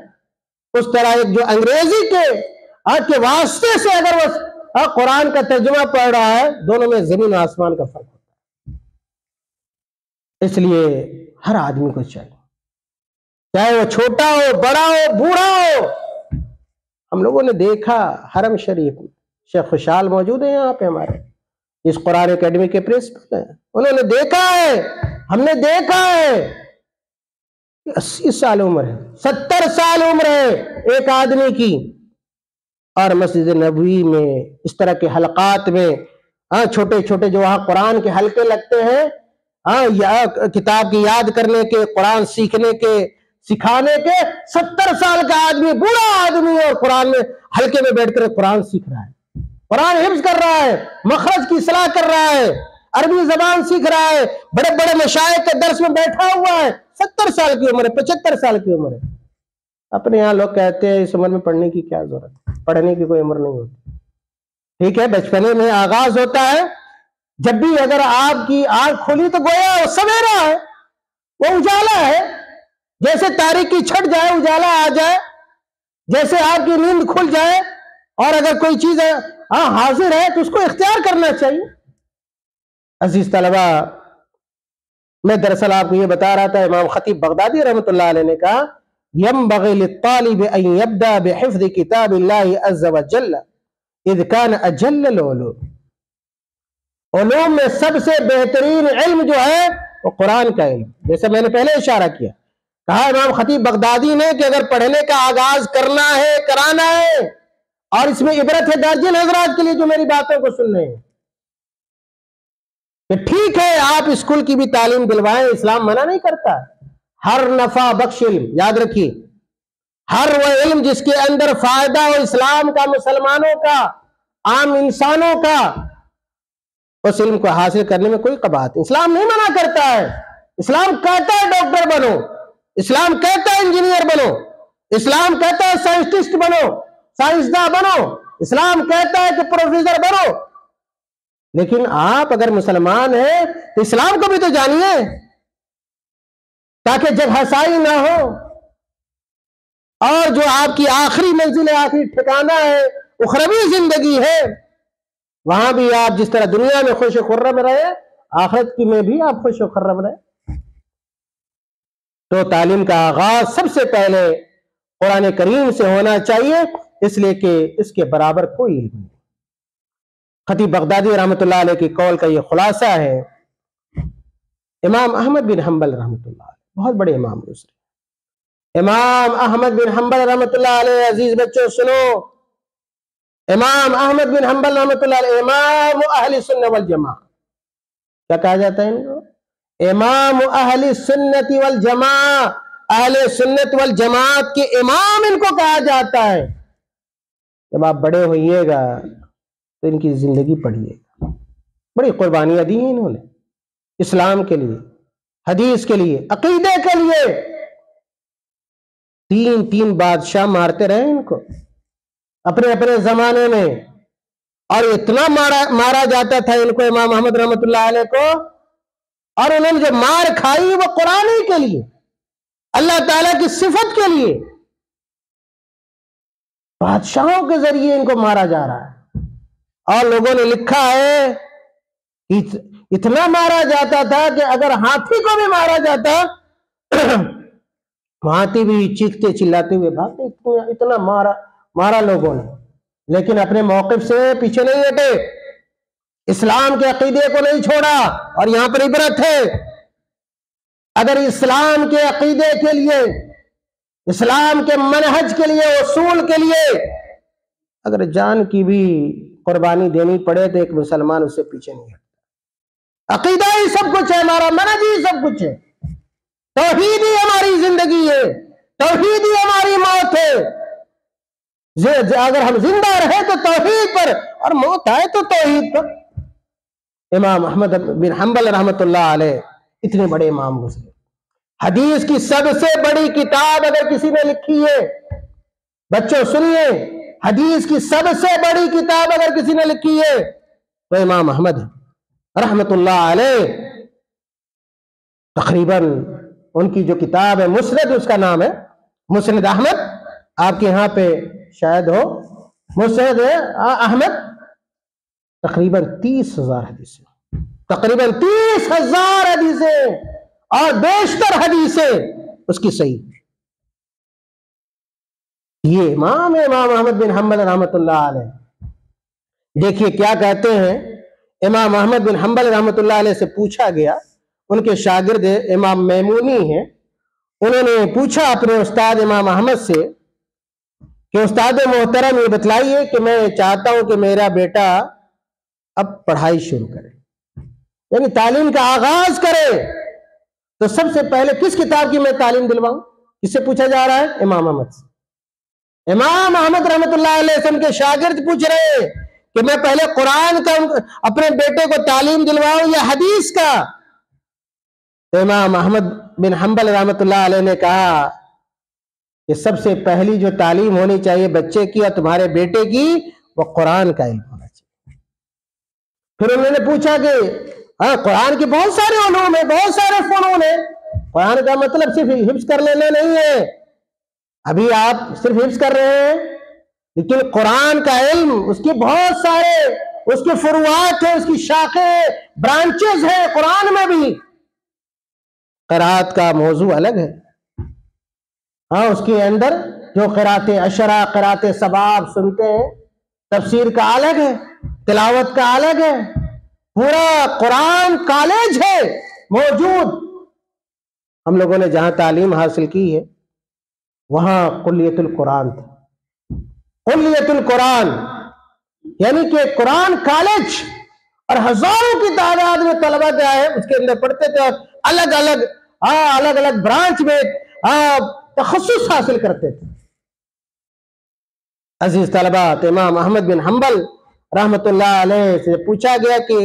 اس طرح ایک جو انگریزی کے واسطے سے اگر وہ قرآن کا ترجمہ پڑھ رہا ہے، دونوں میں زمین آسمان کا فرق ہوتا ہے. اس لیے ہر آدمی کو چاہیے چاہے وہ چھوٹا ہو، بڑا ہو، بوڑھا ہو. ہم لوگوں نے دیکھا حرم شریف میں، شیخ خوشحال موجود ہیں یہاں پہ ہمارے، اس قرآن اکیڈمی کے پرنسپل ہیں، انہوں نے دیکھا ہے، ہم نے دیکھا ہے 80 سال عمر ہے، 70 سال عمر ہے ایک آدمی کی، اور مسجد نبوی میں اس طرح کے حلقات میں چھوٹے چھوٹے جو وہاں قرآن کے حلقے لگتے ہیں، کتاب کی یاد کرنے کے، قرآن سیکھنے کے، سکھانے کے، 70 سال کا آدمی، بوڑھا آدمی، اور قرآن میں حلقے میں بیٹھ کر قرآن سیکھ رہا ہے، قرآن حفظ کر رہا ہے، مخرج کی اصلاح کر رہا ہے، عربی زبان سیکھ رہا ہے، بڑے بڑے مشائخ کے درس میں بیٹھا ہوا ہے، 70 سال کی عمر ہے، 75 سال کی عمر ہے. اپنے یہاں لوگ کہتے ہیں اس عمر میں پڑھنے کی کیا ضرورت ہے، پڑھنے کی کوئی عمر نہیں ہوتی. ٹھیک ہے، بچپنے میں آغاز ہوتا ہے، جب بھی اگر آپ کی آنکھ کھلی تو گویا وہ سویرا ہے، وہ اجالا ہے، جیسے تاریکی چھٹ جائے اجالا آ جائے، جیسے آپ کی نیند کھل جائے، اور اگر کوئی چیز حاضر ہے تو اس کو اختیار کرنا چاہیے. عزیز طلبہ، میں دراصل آپ کو یہ بتا رہا تھا، امام خطیب بغدادی رحمۃ اللہ علیہ نے کہا ينبغي للطالب ان يبدا بحفظ كتاب الله عز وجل اذ كان اجل العلوم. علوم میں سب سے بہترین علم جو ہے وہ قرآن کا علم، جیسے میں نے پہلے اشارہ کیا، کہا امام خطیب بغدادی نے کہ اگر پڑھنے کا آغاز کرنا ہے، کرانا ہے، اور اس میں عبرت ہے دارجن حضرات کے لیے جو میری باتوں کو سن رہے ہیں، کہ ٹھیک ہے آپ اسکول کی بھی تعلیم دلوائیں، اسلام منع نہیں کرتا، ہر نفع بخش علم، یاد رکھیے، ہر وہ علم جس کے اندر فائدہ ہو اسلام کا، مسلمانوں کا، عام انسانوں کا، اس علم کو حاصل کرنے میں کوئی قباحت نہیں. اسلام نہیں منع کرتا ہے، اسلام کہتا ہے ڈاکٹر بنو، اسلام کہتا ہے انجینئر بنو، اسلام کہتا ہے سائنسٹسٹ بنو، سائنسداں بنو، اسلام کہتا ہے کہ پروفیسر بنو. لیکن آپ اگر مسلمان ہیں تو اسلام کو بھی تو جانیے، تاکہ جگ ہسائی نہ ہو، اور جو آپ کی آخری منزل ہے، آخری ٹھکانہ ہے، اخروی زندگی ہے، وہاں بھی آپ جس طرح دنیا میں خوش و خرم رہے، آخرت کی میں بھی آپ خوش و خرم رہے. تو تعلیم کا آغاز سب سے پہلے قرآن کریم سے ہونا چاہیے، اس لیے کہ اس کے برابر کوئی علم نہیں. خطیب بغدادی رحمۃ اللہ علیہ کی قول کا یہ خلاصہ ہے. امام احمد بن حنبل رحمۃ اللہ علیہ، بہت بڑے امام گزرے، امام احمد بن حنبل رحمۃ اللہ علیہ، عزیز بچوں سنو، امام احمد بن حنبل رحمۃ اللہ علیہ امام اہل سنت والجماعہ، کیا کہا جاتا ہے ان کو؟ امام اہل سنت والجماعہ، اہل سنت والجماعت کے امام ان کو کہا جاتا ہے. جب آپ بڑے ہوئیے گا تو ان کی زندگی پڑھیے گا، بڑی قربانیاں دی ہیں انہوں نے اسلام کے لیے، حدیث کے لیے، عقیدے کے لیے. 3 بادشاہ مارتے رہے ان کو اپنے اپنے زمانے میں، اور اتنا مارا جاتا تھا ان کو، امام احمد رحمۃ اللہ علیہ کو، اور انہوں نے جو مار کھائی وہ قرآن ہی کے لیے، اللہ تعالیٰ کی صفت کے لیے، بادشاہوں کے ذریعے ان کو مارا جا رہا ہے. اور لوگوں نے لکھا ہے اتنا مارا جاتا تھا کہ اگر ہاتھی کو بھی مارا جاتا ہاتھی بھی چیختے چلاتے ہوئے بھاگتے، اتنا مارا لوگوں نے، لیکن اپنے موقف سے پیچھے نہیں ہٹے، اسلام کے عقیدے کو نہیں چھوڑا. اور یہاں پر عبرت ہے، اگر اسلام کے عقیدے کے لیے، اسلام کے منہج کے لیے، اصول کے لیے اگر جان کی بھی قربانی دینی پڑے تو ایک مسلمان اس سے پیچھے نہیں ہٹتا. عقیدہ ہی سب کچھ ہے ہمارا، منہج ہی سب کچھ ہے، توحید ہی ہماری زندگی ہے، توحید ہی ہماری موت ہے. اگر ہم زندہ رہے تو توحید پر، اور موت آئے تو توحید پر. امام احمد بن حنبل رحمۃ اللہ علیہ اتنے بڑے امام گزرے. حدیث کی سب سے بڑی کتاب اگر کسی نے لکھی ہے، بچوں سنیے، حدیث کی سب سے بڑی کتاب اگر کسی نے لکھی ہے تو امام احمد رحمۃ اللہ علیہ. تقریباً ان کی جو کتاب ہے مسند، اس کا نام ہے مسند احمد، آپ کے یہاں پہ شاید ہو مسند احمد. تقریباً 30,000 حدیثیں، تقریباً 30,000 حدیثیں، اور بیشتر حدیثیں اس کی صحیح. یہ امام احمد بن حنبل رحمۃ اللہ علیہ، دیکھیے کیا کہتے ہیں۔ امام احمد بن حنبل رحمۃ اللہ علیہ سے پوچھا گیا، ان کے شاگرد امام میمونی ہیں، انہوں نے پوچھا اپنے استاد امام احمد سے کہ استاد محترم یہ بتلائیے کہ میں چاہتا ہوں کہ میرا بیٹا اب پڑھائی شروع کرے، یعنی تعلیم کا آغاز کرے، تو سب سے پہلے کس کتاب کی میں تعلیم دلواؤں؟ کس سے پوچھا جا رہا ہے؟ امام احمد سے۔ امام احمد رحمۃ اللہ علیہ سے ان کے شاگرد پوچھ رہے ہیں کہ میں پہلے قرآن کا اپنے بیٹے کو تعلیم دلواؤں یا حدیث کا؟ تو امام احمد بن حنبل رحمۃ اللہ علیہ نے کہا کہ سب سے پہلی جو تعلیم ہونی چاہیے بچے کی اور تمہارے بیٹے کی، وہ قرآن کا علم ہونا چاہیے۔ پھر انہوں نے پوچھا کہ قرآن کے بہت سارے علوم ہیں، بہت سارے فنون ہیں، قرآن کا مطلب صرف حفظ کر لینا نہیں ہے، ابھی آپ صرف حفظ کر رہے ہیں، لیکن قرآن کا علم اس کے بہت سارے اس کے فروعات ہیں، اس کی شاخیں برانچز ہیں، قرآن میں بھی قرات کا موضوع الگ ہے، اس کے اندر جو قرات عشرہ، قرات سباب سنتے ہیں، تفسیر کا الگ ہے، تلاوت کا الگ ہے، پورا قرآن کالج ہے موجود۔ ہم لوگوں نے جہاں تعلیم حاصل کی ہے وہاں کلیت القرآن تھا، کلیت القرآن یعنی کہ قرآن کالج، اور ہزاروں کی تعداد میں طلبہ کیا ہے اس کے اندر پڑھتے تھے، الگ الگ برانچ میں تخصص حاصل کرتے تھے۔ عزیز طلبہ، امام احمد بن حنبل رحمۃ اللہ علیہ سے پوچھا گیا کہ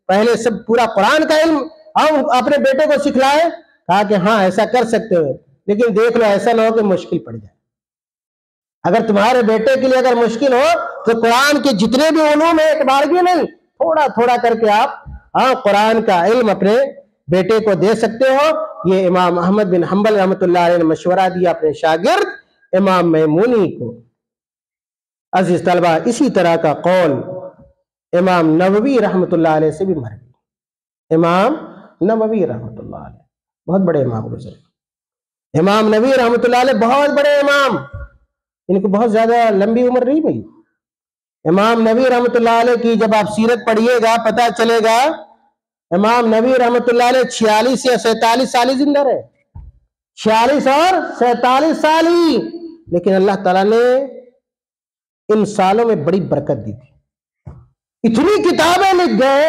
پہلے سب پورا قرآن کا علم ہم اپنے بیٹے کو سکھلائے؟ کہا کہ ہاں ایسا کر سکتے ہو، لیکن دیکھ لو ایسا نہ ہو کہ مشکل پڑ جائے۔ اگر تمہارے بیٹے کے لیے اگر مشکل ہو تو قرآن کے جتنے بھی علوم ہیں اعتبار بھی نہیں، تھوڑا تھوڑا کر کے آپ قرآن کا علم اپنے بیٹے کو دے سکتے ہو۔ یہ امام احمد بن حنبل رحمۃ اللہ علیہ نے مشورہ دیا اپنے شاگرد امام میمونی کو۔ عزیز طلبہ، اسی طرح کا قول امام نووی رحمۃ اللہ علیہ سے بھی مروی۔ امام نووی رحمۃ اللہ علیہ بہت بڑے امام گزرے، امام نووی رحمۃ اللہ علیہ بہت بڑے امام، ان کو بہت زیادہ لمبی عمر نہیں ملی۔ امام نووی رحمۃ اللہ علیہ کی جب آپ سیرت پڑھیے گا پتہ چلے گا امام نووی رحمۃ اللہ علیہ 46 یا 47 سال زندہ رہے، 46 اور 47 سال ہی، لیکن اللہ تعالیٰ نے ان سالوں میں بڑی برکت دی تھی، اتنی کتابیں لکھ گئے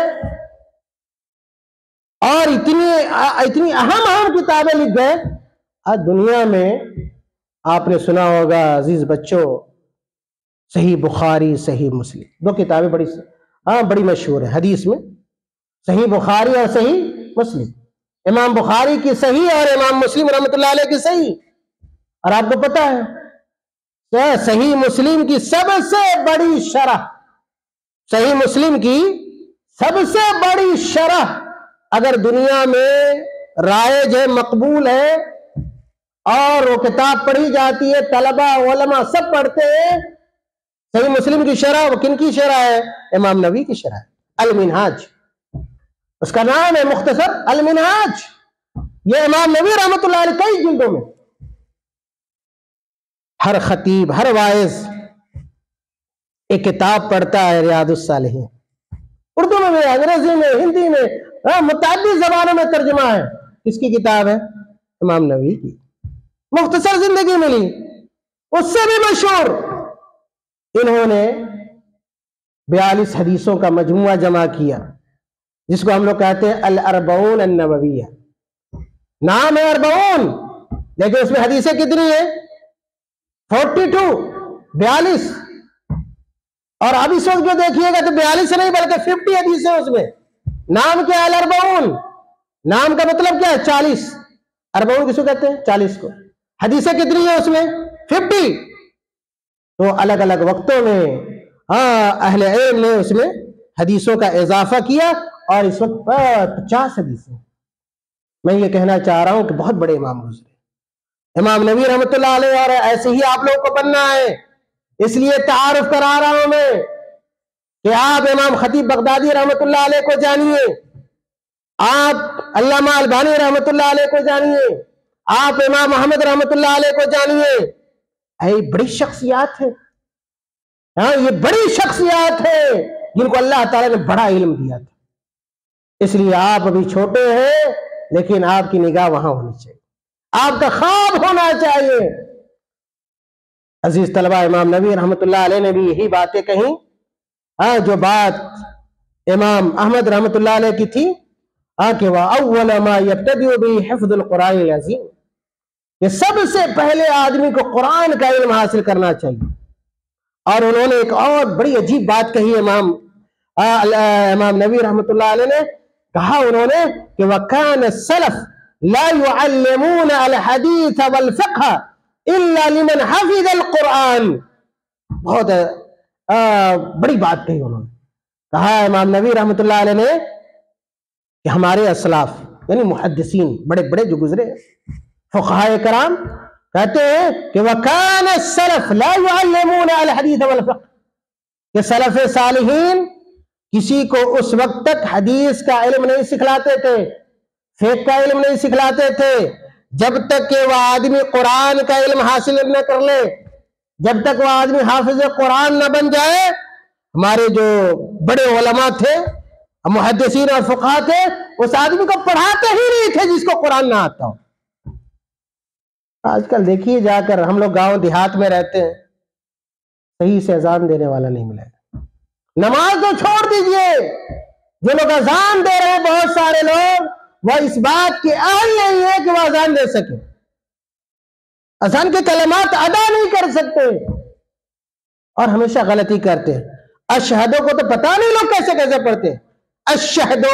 اور اتنی اہم کتابیں لکھ گئے۔ آج دنیا میں آپ نے سنا ہوگا عزیز بچوں، صحیح بخاری، صحیح مسلم، دو کتابیں بڑی مشہور ہیں حدیث میں، صحیح بخاری اور صحیح مسلم۔ امام بخاری کی صحیح اور امام مسلم رحمۃ اللہ علیہ کی صحیح، اور آپ کو پتا ہے صحیح مسلم کی سب سے بڑی شرح، صحیح مسلم کی سب سے بڑی شرح اگر دنیا میں رائج ہے، مقبول ہے، اور وہ کتاب پڑھی جاتی ہے، طلبہ علماء سب پڑھتے ہیں، صحیح مسلم کی شرح وہ کن کی شرح ہے؟ امام نووی کی شرح ہے، المنہاج، اس کا نام ہے مختصر المنہاج۔ یہ امام نووی رحمۃ اللہ علیہ کئی جلدوں میں، ہر خطیب، ہر واعظ ایک کتاب پڑھتا ہے، ریاض الصالحین، اردو میں بھی، انگریزی میں، ہندی میں، متعدد زبانوں میں ترجمہ ہے۔ کس کی کتاب ہے؟ امام نووی کی، مختصر زندگی ملی، اس سے بھی مشہور۔ انہوں نے 42 حدیثوں کا مجموعہ جمع کیا، جس کو ہم لوگ کہتے ہیں الاربعون النوویہ، نام ہے اربعون، لیکن اس میں حدیثیں کتنی ہیں؟ 42 اور اب اس وقت جو دیکھیے گا تو 42 نہیں بلکہ 50 حدیثیں اس میں۔ نام کیا ہے؟ الاربعون، نام کا مطلب کیا ہے؟ 40، اربعون کس کو کہتے ہیں؟ 40 کو۔ حدیثیں کتنی ہیں اس میں؟ 50۔ تو الگ الگ وقتوں میں اہل علم نے اس میں حدیثوں کا اضافہ کیا، اور اس وقت 50 حدیثیں۔ میں یہ کہنا چاہ رہا ہوں کہ بہت بڑے امام گزرے، امام نووی رحمۃ اللہ علیہ، اور ایسے ہی آپ لوگوں کو بننا ہے۔ اس لیے تعارف کرا رہا ہوں میں کہ آپ امام خطیب بغدادی رحمۃ اللہ علیہ کو جانیے، آپ علامہ البانی رحمۃ اللہ علیہ کو جانیے، آپ امام احمد رحمۃ اللہ علیہ کو جانیے، یہ بڑی شخصیات ہے، ہاں یہ بڑی شخصیات ہے جن کو اللہ تعالیٰ نے بڑا علم دیا تھا۔ اس لیے آپ ابھی چھوٹے ہیں لیکن آپ کی نگاہ وہاں ہونی چاہیے، آپ کا خواب ہونا چاہیے۔ عزیز طلبہ، امام نبوی رحمۃ اللہ علیہ نے بھی یہی باتیں کہیں، جو بات امام احمد رحمۃ اللہ علیہ کی تھی کہ وَأَوَّلَ مَا يَبْتَدِئُ بِهِ حِفْظُ الْقُرْآنِ الْعَظِيمِ، کہ سب سے پہلے آدمی کو قرآن کا علم حاصل کرنا چاہیے۔ اور انہوں نے ایک اور بڑی عجیب بات کہی، امام نبوی رحمۃ اللہ علیہ نے کہا، انہوں نے کہ وَكَانَ السَّلَفُ لَا يُعَلِّمُونَ الْحَدِيثَ وَالْفِقْهَ إِلَّا لِمَنْ حَفِظَ الْقُرْآنِ۔ بہت بڑی بات کہی انہوں نے، کہا امام نبوی رحمۃ اللہ علیہ نے کہ ہمارے اسلاف یعنی محدثین بڑے بڑے جو گزرے فقہائے کرام کہتے ہیں کہ وَكَانَ السَّلَفُ لَا يُعَلِّمُونَ الْحَدِيثَ وَالْفِقْهَ، کہ سلف صالحین کسی کو اس وقت تک حدیث کا علم نہیں سکھلاتے تھے، فقہ کا علم نہیں سکھلاتے تھے، جب تک کہ وہ آدمی قرآن کا علم حاصل نہ کر لے، جب تک وہ آدمی حافظ قرآن نہ بن جائے۔ ہمارے جو بڑے علماء تھے، محدثین اور فقہاء تھے، اس آدمی کو پڑھاتے ہی نہیں تھے جس کو قرآن نہ آتا ہو۔ آج کل دیکھیے جا کر، ہم لوگ گاؤں دیہات میں رہتے ہیں، صحیح سے اذان دینے والا نہیں ملے گا۔ نماز تو چھوڑ دیجئے، جو لوگ اذان دے رہے ہیں بہت سارے لوگ، وہ اس بات کے اہل نہیں ہے کہ وہ اذان دے سکے، اذان کے کلمات ادا نہیں کر سکتے اور ہمیشہ غلطی کرتے ہیں۔ اشہدو کو تو پتہ نہیں لوگ کیسے کیسے پڑھتے ہیں، اشہدو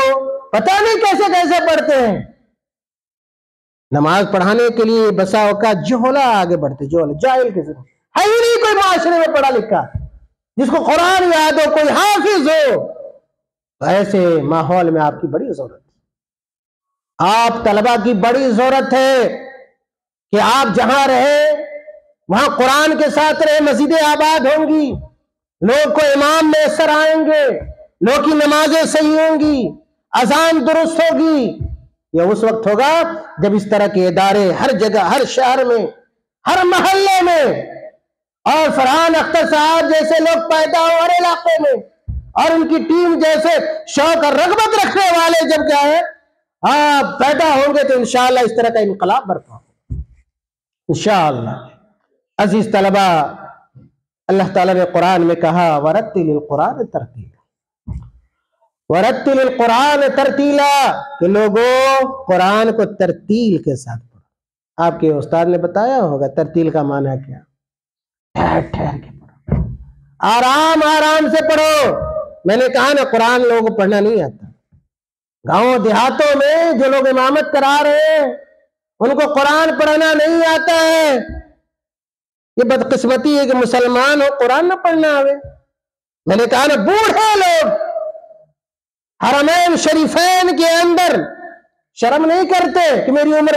پتہ نہیں کیسے کیسے پڑھتے ہیں۔ نماز پڑھانے کے لیے بسا اوقات جہلا آگے بڑھتے، جاہل کے ذریعے ہے ہی نہیں کوئی معاشرے میں پڑھا لکھا جس کو قرآن یاد ہو، کوئی حافظ ہو۔ تو ایسے ماحول میں آپ کی بڑی ضرورت ہے، آپ طلبہ کی بڑی ضرورت ہے کہ آپ جہاں رہے وہاں قرآن کے ساتھ رہے، مسجدیں آباد ہوں گی، لوگ کو امام میسر آئیں گے، لوگ کی نمازیں صحیح ہوں گی، اذان درست ہوگی۔ یہ اس وقت ہوگا جب اس طرح کے ادارے ہر جگہ، ہر شہر میں، ہر محلے میں، اور فرحان اختر صاحب جیسے لوگ پیدا ہو ہر علاقے میں، اور ان کی ٹیم جیسے شوق اور رغبت رکھنے والے جب کیا ہے پیدا ہوں گے، تو انشاءاللہ اس طرح کا انقلاب برپا ہوگا انشاءاللہ۔ عزیز طلبہ، اللہ تعالیٰ نے قرآن میں کہا وَرَتِّلِ الْقُرْآنَ تَرْتِيلًا، وَرَتِّلِ الْقُرْآنَ تَرْتِيلًا، کہ لوگوں قرآن کو ترتیل کے ساتھ پڑھو۔ آپ کے استاد نے بتایا ہوگا ترتیل کا معنی کیا، ٹھہر ٹھہر کے پڑھو، آرام آرام سے پڑھو۔ میں نے کہا نا قرآن لوگوں کو پڑھنا نہیں آتا، گاؤں دیہاتوں میں جو لوگ امامت کرا رہے ہیں ان کو قرآن پڑھنا نہیں آتا ہے۔ یہ بدقسمتی ہے کہ مسلمان ہو قرآن نہ پڑھنا آوے۔ میں نے کہا نا بوڑھے لوگ حرمین شریفین کے اندر شرم نہیں کرتے کہ میری عمر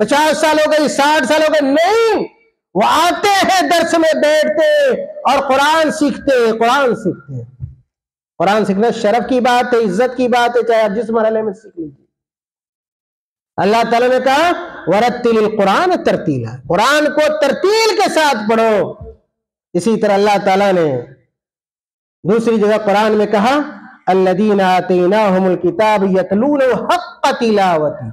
50 سال ہو گئی، 60 سال ہو گئی، نہیں، وہ آتے ہیں درس میں بیٹھتے اور قرآن سیکھتے ہیں، قرآن سیکھتے ہیں۔ قرآن سیکھنا شرف کی بات ہے، عزت کی بات ہے، چاہے آپ جس مرحلے میں سیکھ لیجیے۔ اللہ تعالیٰ نے کہا وَرَتِّلِ الْقُرْآنَ تَرْتِيلًا، قرآن کو ترتیل کے ساتھ پڑھو۔ اسی طرح اللہ تعالیٰ نے دوسری جگہ قرآن میں کہا الَّذِينَ آتَيْنَاهُمُ الْكِتَابَ يَتْلُونَهُ حَقَّ تِلَاوَتِهِ،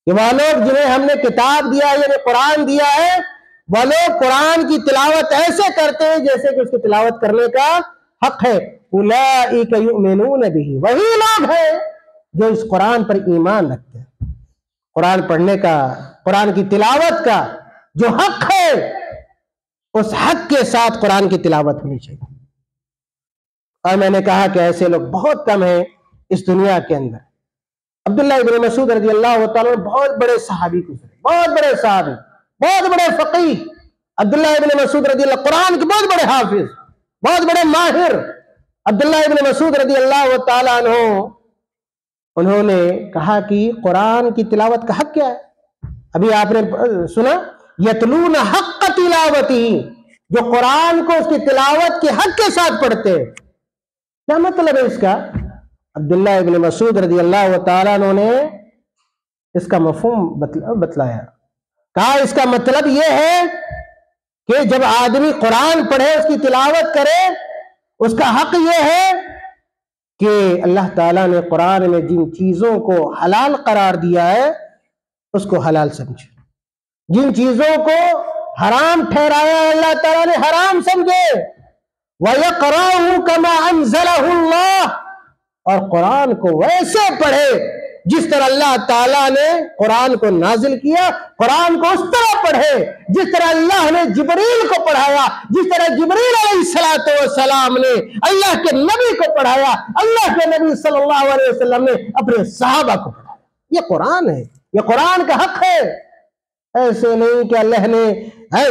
کہ وہ لوگ جنہیں ہم نے کتاب دیا یعنی قرآن دیا ہے، وہ لوگ قرآن کی تلاوت ایسے کرتے ہیں جیسے کہ اس کی تلاوت کرنے کا حق ہے۔ أُولَئِكَ يُؤْمِنُونَ بِهِ، وہی لوگ ہیں جو اس قرآن پر ایمان رکھتے ہیں۔ قرآن پڑھنے کا، قرآن کی تلاوت کا جو حق ہے، اس حق کے ساتھ قرآن کی تلاوت ہونی چاہیے۔ اور میں نے کہا کہ ایسے لوگ بہت کم ہیں اس دنیا کے اندر۔ عبداللہ ابن مسعود رضی اللہ تعالیٰ بہت بڑے صحابی گزرے، بہت بڑے صحابی، بہت بڑے فقیہ۔ عبداللہ ابن مسعود رضی اللہ قرآن کے بہت بڑے حافظ، بہت بڑے ماہر۔ عبداللہ ابن مسعود رضی اللہ تعالیٰ عنہ انہوں نے کہا کہ قرآن کی تلاوت کا حق کیا ہے؟ ابھی آپ نے سنا یتلون حق تلاوتی، جو قرآن کو اس کی تلاوت کے حق کے ساتھ پڑھتے ہیں۔ کیا مطلب ہے اس کا؟ عبداللہ ابن مسعود رضی اللہ تعالیٰ عنہ نے اس کا مفہوم بتلایا، کہا اس کا مطلب یہ ہے کہ جب آدمی قرآن پڑھے، اس کی تلاوت کرے، اس کا حق یہ ہے کہ اللہ تعالیٰ نے قرآن میں جن چیزوں کو حلال قرار دیا ہے اس کو حلال سمجھے، جن چیزوں کو حرام ٹھہرایا ہے اللہ تعالیٰ نے حرام سمجھے۔ وَيَقْرَأُهُ كَمَا أَنزَلَهُ اللَّهُ، اور قرآن کو ویسے پڑھے جس طرح اللہ تعالیٰ نے قرآن کو نازل کیا، قرآن کو اس طرح پڑھے جس طرح اللہ نے جبریل کو پڑھایا، جس طرح جبریل علیہ السلام نے اللہ کے نبی کو پڑھایا، اللہ کے نبی صلی اللہ علیہ وسلم نے اپنے صحابہ کو پڑھایا۔ یہ قرآن ہے، یہ قرآن کا حق ہے۔ ایسے نہیں کہ لہنے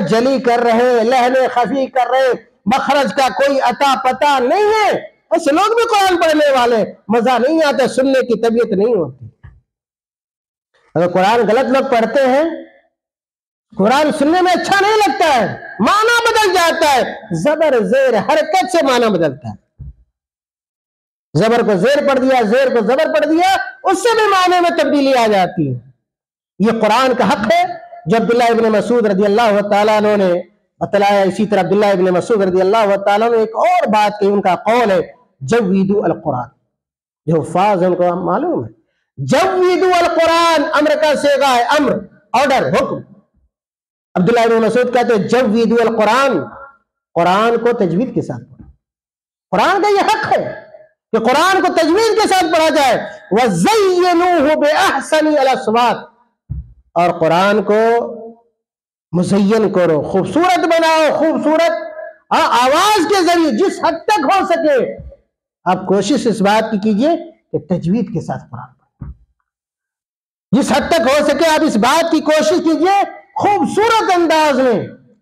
جلی کر رہے، لہنے خفی کر رہے، مخرج کا کوئی عطا پتہ نہیں ہے۔ ایسے لوگ بھی قرآن پڑھنے والے، مزہ نہیں آتا، سننے کی طبیعت نہیں ہوتی۔ اگر قرآن غلط لوگ پڑھتے ہیں، قرآن سننے میں اچھا نہیں لگتا ہے، معنی بدل جاتا ہے، زبر زیر حرکت سے معنی بدلتا ہے۔ زبر کو زیر پڑھ دیا، زیر کو زبر پڑھ دیا، اس سے بھی معنی میں تبدیلی آ جاتی ہے۔ یہ قرآن کا حق ہے۔ جو عبداللہ ابن مسعود رضی اللہ تعالیٰ عنہ نے بتلایا، اسی طرح عبداللہ ابن مسعود رضی اللہ تعالیٰ عنہ ایک اور بات کی، ان کا قول ہے جویدو القرآن، جو حفاظ ان کو معلوم ہے، جویدو القرآن امر کا صیغہ ہے، امر، آرڈر، حکم۔ عبداللہ ابن مسعود کہتے ہیں جویدو القرآن، قرآن کو تجوید کے ساتھ پڑھو۔ قرآن کا یہ حق ہے کہ قرآن کو تجوید کے ساتھ پڑھا جائے۔ وَزَيِّنُوهُ بِأَحْسَنِ الْأَصْوَاتِ، اور قرآن کو مزین کرو، خوبصورت بناؤ، خوبصورت آواز کے ذریعے جس حد تک ہو سکے۔ آپ کوشش اس بات کی کیجئے کہ تجوید کے ساتھ قرآن پڑھیں، جس حد تک ہو سکے آپ اس بات کی کوشش کیجئے خوبصورت انداز میں،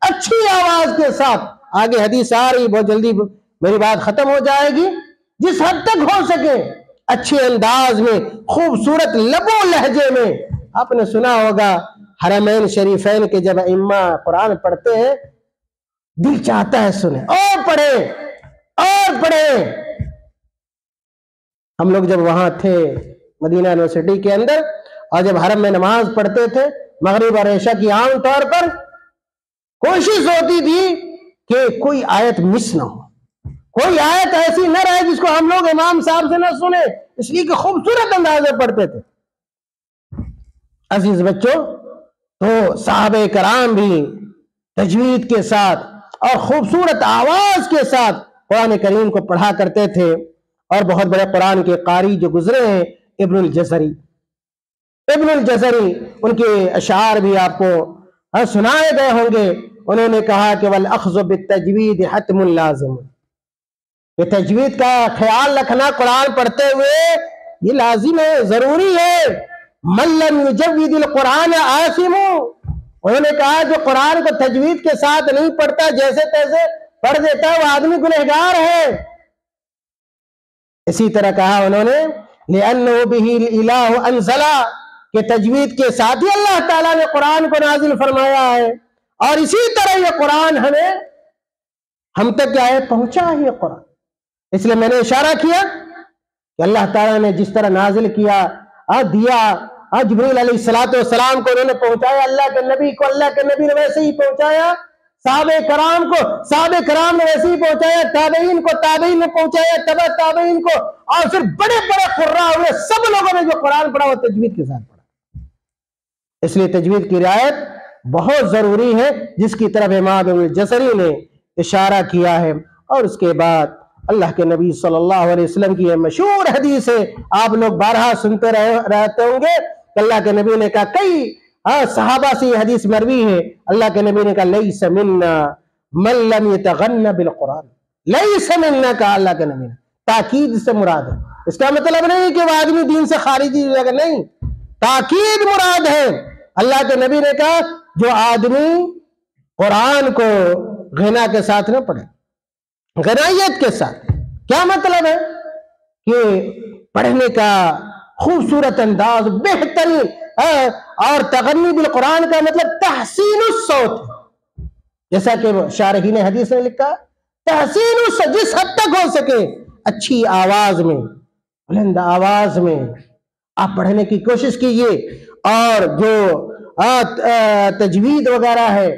اچھی آواز کے ساتھ۔ آگے حدیث آ رہی، بہت جلدی میری بات ختم ہو جائے گی۔ جس حد تک ہو سکے اچھے انداز میں، خوبصورت لب و لہجے میں۔ آپ نے سنا ہوگا حرمین شریفین کے جب ائمہ قرآن پڑھتے ہیں دل چاہتا ہے سنیں اور پڑھیں اور پڑھیں۔ ہم لوگ جب وہاں تھے مدینہ یونیورسٹی کے اندر، اور جب حرم میں نماز پڑھتے تھے مغرب اور عشاء کی، عام طور پر کوشش ہوتی تھی کہ کوئی آیت مس نہ ہو، کوئی آیت ایسی نہ رہے جس کو ہم لوگ امام صاحب سے نہ سنیں، اس لیے کہ خوبصورت انداز میں پڑھتے تھے۔ عزیز بچوں، تو صحابہ کرام بھی تجوید کے ساتھ اور خوبصورت آواز کے ساتھ قرآن کریم کو پڑھا کرتے تھے۔ اور بہت بڑے قرآن کے قاری جو گزرے ہیں ابن الجزری، ان کے اشعار بھی آپ کو سنائے گئے ہوں گے۔ انہوں نے کہا کہ وَالْأَخْذُ بِالتَّجْوِيدِ حَتْمٌ لَازِمٌ، کہ تجوید کا خیال رکھنا قرآن پڑھتے ہوئے یہ لازم ہے، ضروری ہے۔ مَن لَّمْ يُجَوِّدِ الْقُرْآنَ آثِمٌ، انہوں نے کہا جو قرآن کو تجوید کے ساتھ نہیں پڑھتا، جیسے تیسے پڑھ دیتا ہے، وہ آدمی گنہگار ہے۔ اسی طرح کہا انہوں نے لِأَنَّهُ بِهِ الْإِلَٰهُ أَنزَلَ، کہ تجوید کے ساتھ ہی اللہ تعالیٰ نے قرآن کو نازل فرمایا ہے، اور اسی طرح یہ قرآن ہم تک کیا ہے، پہنچا ہے یہ قرآن۔ اس لیے میں نے اشارہ کیا کہ اللہ تعالیٰ نے جس طرح نازل کیا، دیا، جبریل علیہ السلام کو انہوں نے پہنچایا، اللہ کے نبی کو اللہ کے نبی نے ویسے ہی پہنچایا، صحابہ کرام کو صحابہ کرام نے ویسے ہی پہنچایا، تابعین کو تابعین نے پہنچایا، تبع تابعین کو، اور پھر بڑے بڑے قراء ہوئے، سب لوگوں نے جو قرآن پڑھا وہ تجوید کے ساتھ پڑھا۔ اس لیے تجوید کی رعایت بہت ضروری ہے، جس کی طرف امام ابن الجزری نے اشارہ کیا ہے۔ اور اس کے بعد اللہ کے نبی صلی اللہ علیہ وسلم کی یہ مشہور حدیث ہے، آپ لوگ بارہا سنتے رہتے ہوں گے کہ اللہ کے نبی نے کہا، کئی صحابہ سے یہ حدیث مروی ہے، اللہ کے نبی نے کہا لیس منا من لم یتغن بالقرآن، لیس منا، کہا اللہ کے نبی نے، تاکید سے مراد ہے۔ اس کا مطلب نہیں کہ وہ آدمی دین سے خارجی جگہ، نہیں، تاکید مراد ہے۔ اللہ کے نبی نے کہا جو آدمی قرآن کو غنا کے ساتھ نہ پڑھے، غنائیت کے ساتھ، کیا مطلب ہے کہ پڑھنے کا خوبصورت انداز، بہترین، اور تغنی بالقرآن کا مطلب تحسین الصوت، جیسا کہ شارحین حدیث نے لکھا، تحسین الصوت، جس حد تک ہو سکے اچھی آواز میں، بلند آواز میں آپ پڑھنے کی کوشش کیجئے۔ اور جو تجوید وغیرہ ہے،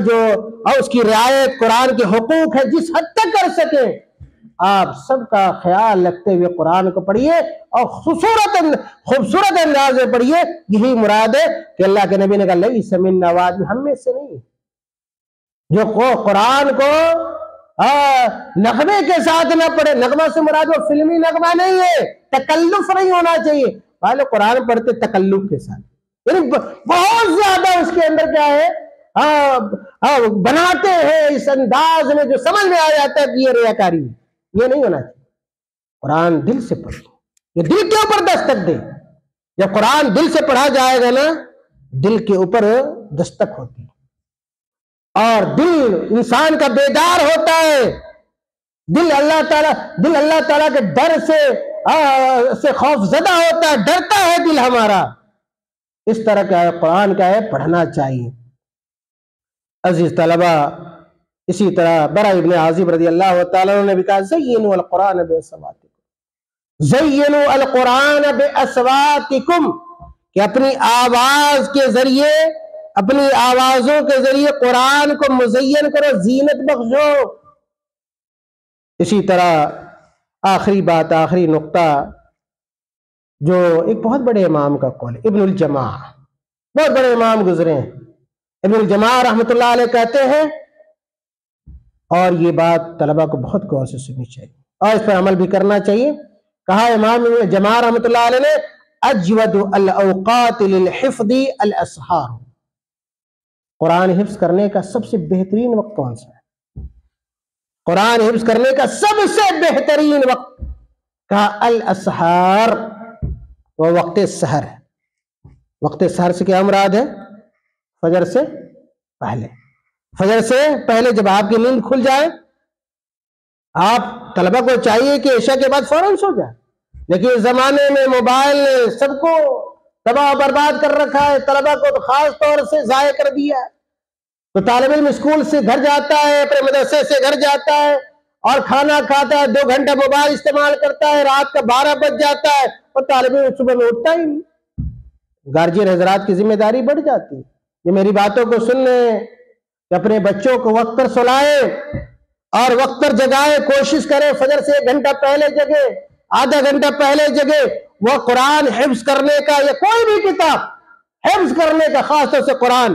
جو اس کی رعایت قرآن کے حقوق ہے جس حد تک کر سکیں آپ سب کا خیال رکھتے ہوئے قرآن کو پڑھیے اور خوبصورت انداز میں پڑھیے. یہی مراد ہے کہ اللہ کے نبی نے کہا لیس منا آدمی ہم میں سے نہیں جو قرآن کو نغمے کے ساتھ نہ پڑھے. نغمہ سے مراد وہ فلمی نغمہ نہیں ہے, تکلف نہیں ہونا چاہیے. پہلے قرآن پڑھتے تکلف کے ساتھ, یعنی بہت زیادہ اس کے اندر کیا ہے بناتے ہیں اس انداز میں جو سمجھ میں آ جاتا ہے کہ یہ ریاکاری ہے. یہ نہیں ہونا چاہیے. قرآن دل سے پڑھو, یہ دل کے اوپر دستک دے. جب قرآن دل سے پڑھا جائے گا نا دل کے اوپر دستک ہوتی ہے اور دل انسان کا بیدار ہوتا ہے. دل اللہ تعالیٰ کے ڈر سے خوف زدہ ہوتا ہے, ڈرتا ہے دل ہمارا. اس طرح کا قرآن کا ہے پڑھنا چاہیے. عزیز طلبہ, اسی طرح برا ابن عازب رضی اللہ تعالیٰ عنہ نے بھی کہا زینوا القرآن باصواتکم, زینوا القرآن باصواتکم, کہ اپنی آواز کے ذریعے, اپنی آوازوں کے ذریعے قرآن کو مزین کرو, زینت بخشو. اسی طرح آخری بات, آخری نقطہ جو ایک بہت بڑے امام کا قول ہے, ابن الجماع, بہت بڑے امام گزرے ہیں. ابن الجماع رحمۃ اللہ علیہ کہتے ہیں, اور یہ بات طلبہ کو بہت غور سے سننی چاہیے اور اس پر عمل بھی کرنا چاہیے. کہا امام ابن الجماع رحمۃ اللہ علیہ نے اجود الاوقات للحفظ الاسحار, قرآن حفظ کرنے کا سب سے بہترین وقت کون سا ہے؟ قرآن حفظ کرنے کا سب سے بہترین وقت کہا الاسحار, وہ وقت سحر ہے. وقت سحر سے کیا مراد ہے؟ فجر سے پہلے. فجر سے پہلے جب آپ کی نیند کھل جائے, آپ طلبہ کو چاہیے کہ عشاء کے بعد فوراً سو جائے, لیکن اس زمانے میں موبائل نے سب کو تباہ برباد کر رکھا ہے. طلبہ کو تو خاص طور سے ضائع کر دیا ہے. تو طالب علم اسکول سے گھر جاتا ہے, اپنے مدرسے سے گھر جاتا ہے اور کھانا کھاتا ہے, 2 گھنٹہ موبائل استعمال کرتا ہے, رات کا 12 بج جاتا ہے اور طالب علم صبح میں اٹھتا ہی نہیں. گارجین حضرات کی ذمہ داری بڑھ جاتی ہے. یہ میری باتوں کو سن لیں کہ اپنے بچوں کو وقت پر سلائیں اور وقت پر جگائیں. کوشش کریں فجر سے 1 گھنٹہ پہلے جگے, آدھا گھنٹہ پہلے جگے. وہ قرآن حفظ کرنے کا یا کوئی بھی کتاب حفظ کرنے کا, خاص طور سے قرآن,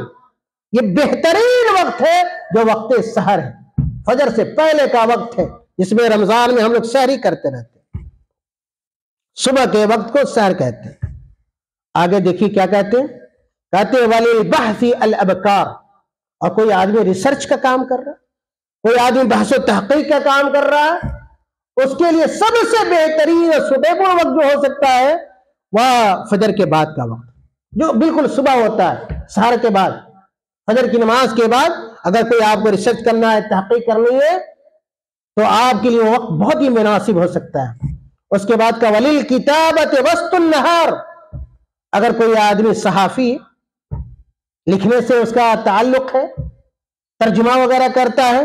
یہ بہترین وقت ہے جو وقت سحر ہے, فجر سے پہلے کا وقت ہے, جس میں رمضان میں ہم لوگ سحری کرتے رہتے ہیں. صبح کے وقت کو سحر کہتے ہیں. آگے دیکھیے کیا کہتے ہیں, کہتے ہیں وَلِلْبَحْثِ الْأَبْكَارِ, اور کوئی آدمی ریسرچ کا کام کر رہا ہے, کوئی آدمی بحث و تحقیق کا کام کر رہا ہے, اس کے لیے سب سے بہترین اور سوٹیبل وقت جو ہو سکتا ہے وہ فجر کے بعد کا وقت, جو بالکل صبح ہوتا ہے, سحر کے بعد, فجر کی نماز کے بعد. اگر کوئی آپ کو ریسرچ کرنا ہے, تحقیق کرنی ہے, تو آپ کے لیے وہ وقت بہت ہی مناسب ہو سکتا ہے. اس کے بعد کا وَلِلْكِتَابَةِ وَسْطُ النَّهَارِ, اگر کوئی آدمی صحافی, لکھنے سے اس کا تعلق ہے, ترجمہ وغیرہ کرتا ہے,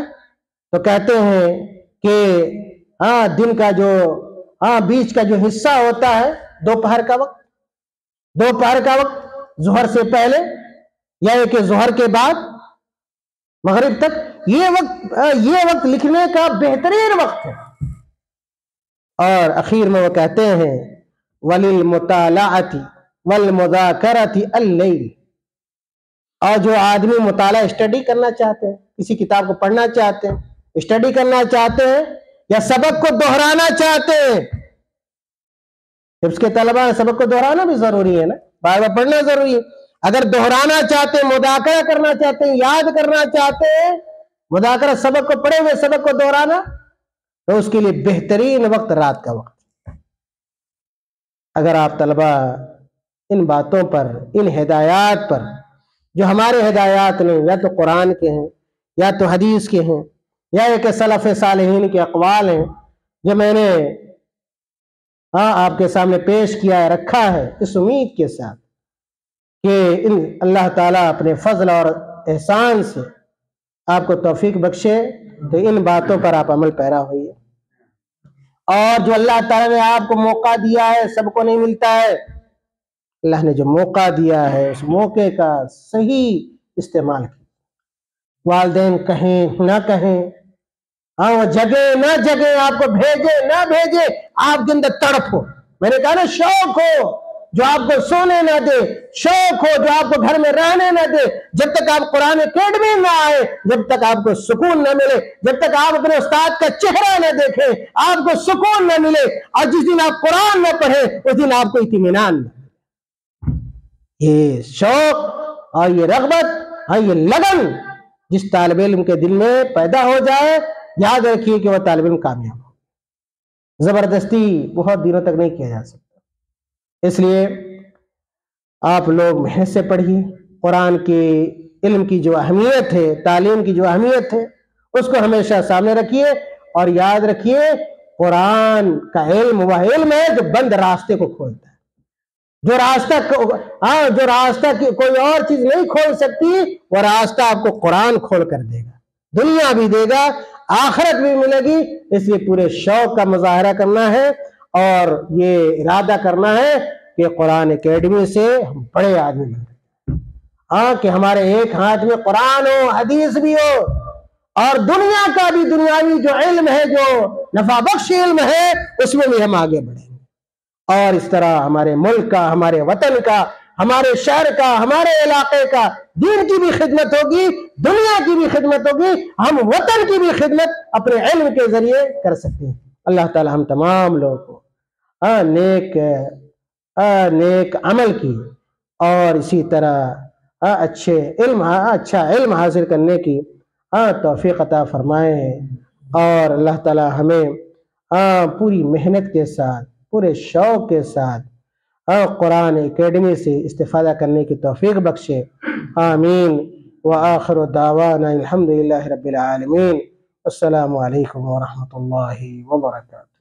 تو کہتے ہیں کہ دن کا جو بیچ کا جو حصہ ہوتا ہے, دوپہر کا وقت, ظہر سے پہلے یا کہ ظہر کے بعد مغرب تک, یہ وقت لکھنے کا بہترین وقت ہے. اور اخیر میں وہ کہتے ہیں وَلِلْمُطَالَعَةِ وَالْمُذَاكَرَةِ اللَّيْلِ, اور جو آدمی مطالعہ اسٹڈی کرنا چاہتے ہیں, کسی کتاب کو پڑھنا چاہتے ہیں, اسٹڈی کرنا چاہتے ہیں, یا سبق کو دہرانا چاہتے ہیں. حفظ کے طلبہ سبق کو دہرانا بھی ضروری ہے نا, بار بار پڑھنا ضروری ہے. اگر دہرانا چاہتے ہیں, مذاکرہ کرنا چاہتے ہیں, یاد کرنا چاہتے ہیں, مذاکرہ سبق کو پڑھے ہوئے سبق کو دہرانا, تو اس کے لیے بہترین وقت رات کا وقت. اگر آپ طلبہ ان باتوں پر, ان ہدایات پر, جو ہمارے ہدایات نے یا تو قرآن کے ہیں یا تو حدیث کے ہیں یا ایک سلف صالحین کے اقوال ہیں, جو میں نے آپ کے سامنے پیش کیا ہے, رکھا ہے, اس امید کے ساتھ کہ اللہ تعالیٰ اپنے فضل اور احسان سے آپ کو توفیق بخشے, تو ان باتوں پر آپ عمل پیرا ہوئیے. اور جو اللہ تعالیٰ نے آپ کو موقع دیا ہے, سب کو نہیں ملتا ہے, اللہ نے جو موقع دیا ہے اس موقع کا صحیح استعمال کیا. والدین کہیں نہ کہیں، ہاں وہ جگے نہ جگے، آپ کو بھیجے نہ بھیجے، آپ کے اندر تڑپ ہو، میں نے کہا نا شوق ہو جو آپ کو سونے نہ دے، شوق ہو جو آپ کو گھر میں رہنے نہ دے، جب تک آپ قرآن اکیڈمی نہ آئے، جب تک آپ کو سکون نہ ملے، جب تک آپ اپنے استاد کا چہرہ نہ دیکھیں، آپ کو سکون نہ ملے، اور جس دن آپ قرآن نہ پڑھیں اس دن آپ کو اطمینان نہ ملے۔ یہ شوق اور یہ رغبت اور یہ لگن جس طالب علم کے دل میں پیدا ہو جائے، یاد رکھیے کہ وہ طالب علم کامیاب ہو۔ زبردستی بہت دنوں تک نہیں کیا جا سکتا، اس لیے آپ لوگ محنت سے پڑھیے، قرآن کے علم کی جو اہمیت ہے، تعلیم کی جو اہمیت ہے، اس کو ہمیشہ سامنے رکھیے، اور یاد رکھیے قرآن کا علم وہ علم ہے جو بند راستے کو کھولتا ہے، جو راستہ کوئی اور چیز نہیں کھول سکتی، وہ راستہ آپ کو قرآن کھول کر دے گا، دنیا بھی دے گا، آخرت بھی ملے گی۔ اس لیے پورے شوق کا مظاہرہ کرنا ہے اور یہ ارادہ کرنا ہے کہ قرآن اکیڈمی سے ہم بڑے آدمی بنیں، ہاں کہ ہمارے ایک ہاتھ میں قرآن ہو، حدیث بھی ہو، اور دنیا کا بھی دنیاوی جو علم ہے، جو نفع بخش علم ہے، اس میں بھی ہم آگے بڑھیں گے، اور اس طرح ہمارے ملک کا، ہمارے وطن کا، ہمارے شہر کا، ہمارے علاقے کا دین کی بھی خدمت ہوگی، دنیا کی بھی خدمت ہوگی، ہم وطن کی بھی خدمت اپنے علم کے ذریعے کر سکتے ہیں۔ اللہ تعالی ہم تمام لوگوں کو نیک عمل کی اور اسی طرح اچھا علم حاصل کرنے کی توفیق عطا فرمائے، اور اللہ تعالی ہمیں پوری محنت کے ساتھ، پورے شوق کے ساتھ قرآن اکیڈمی سے استفادہ کرنے کی توفیق بخشے، آمین۔ وآخر دعوانا الحمدللہ رب العالمین۔ السلام علیکم ورحمۃ اللہ وبرکاتہ۔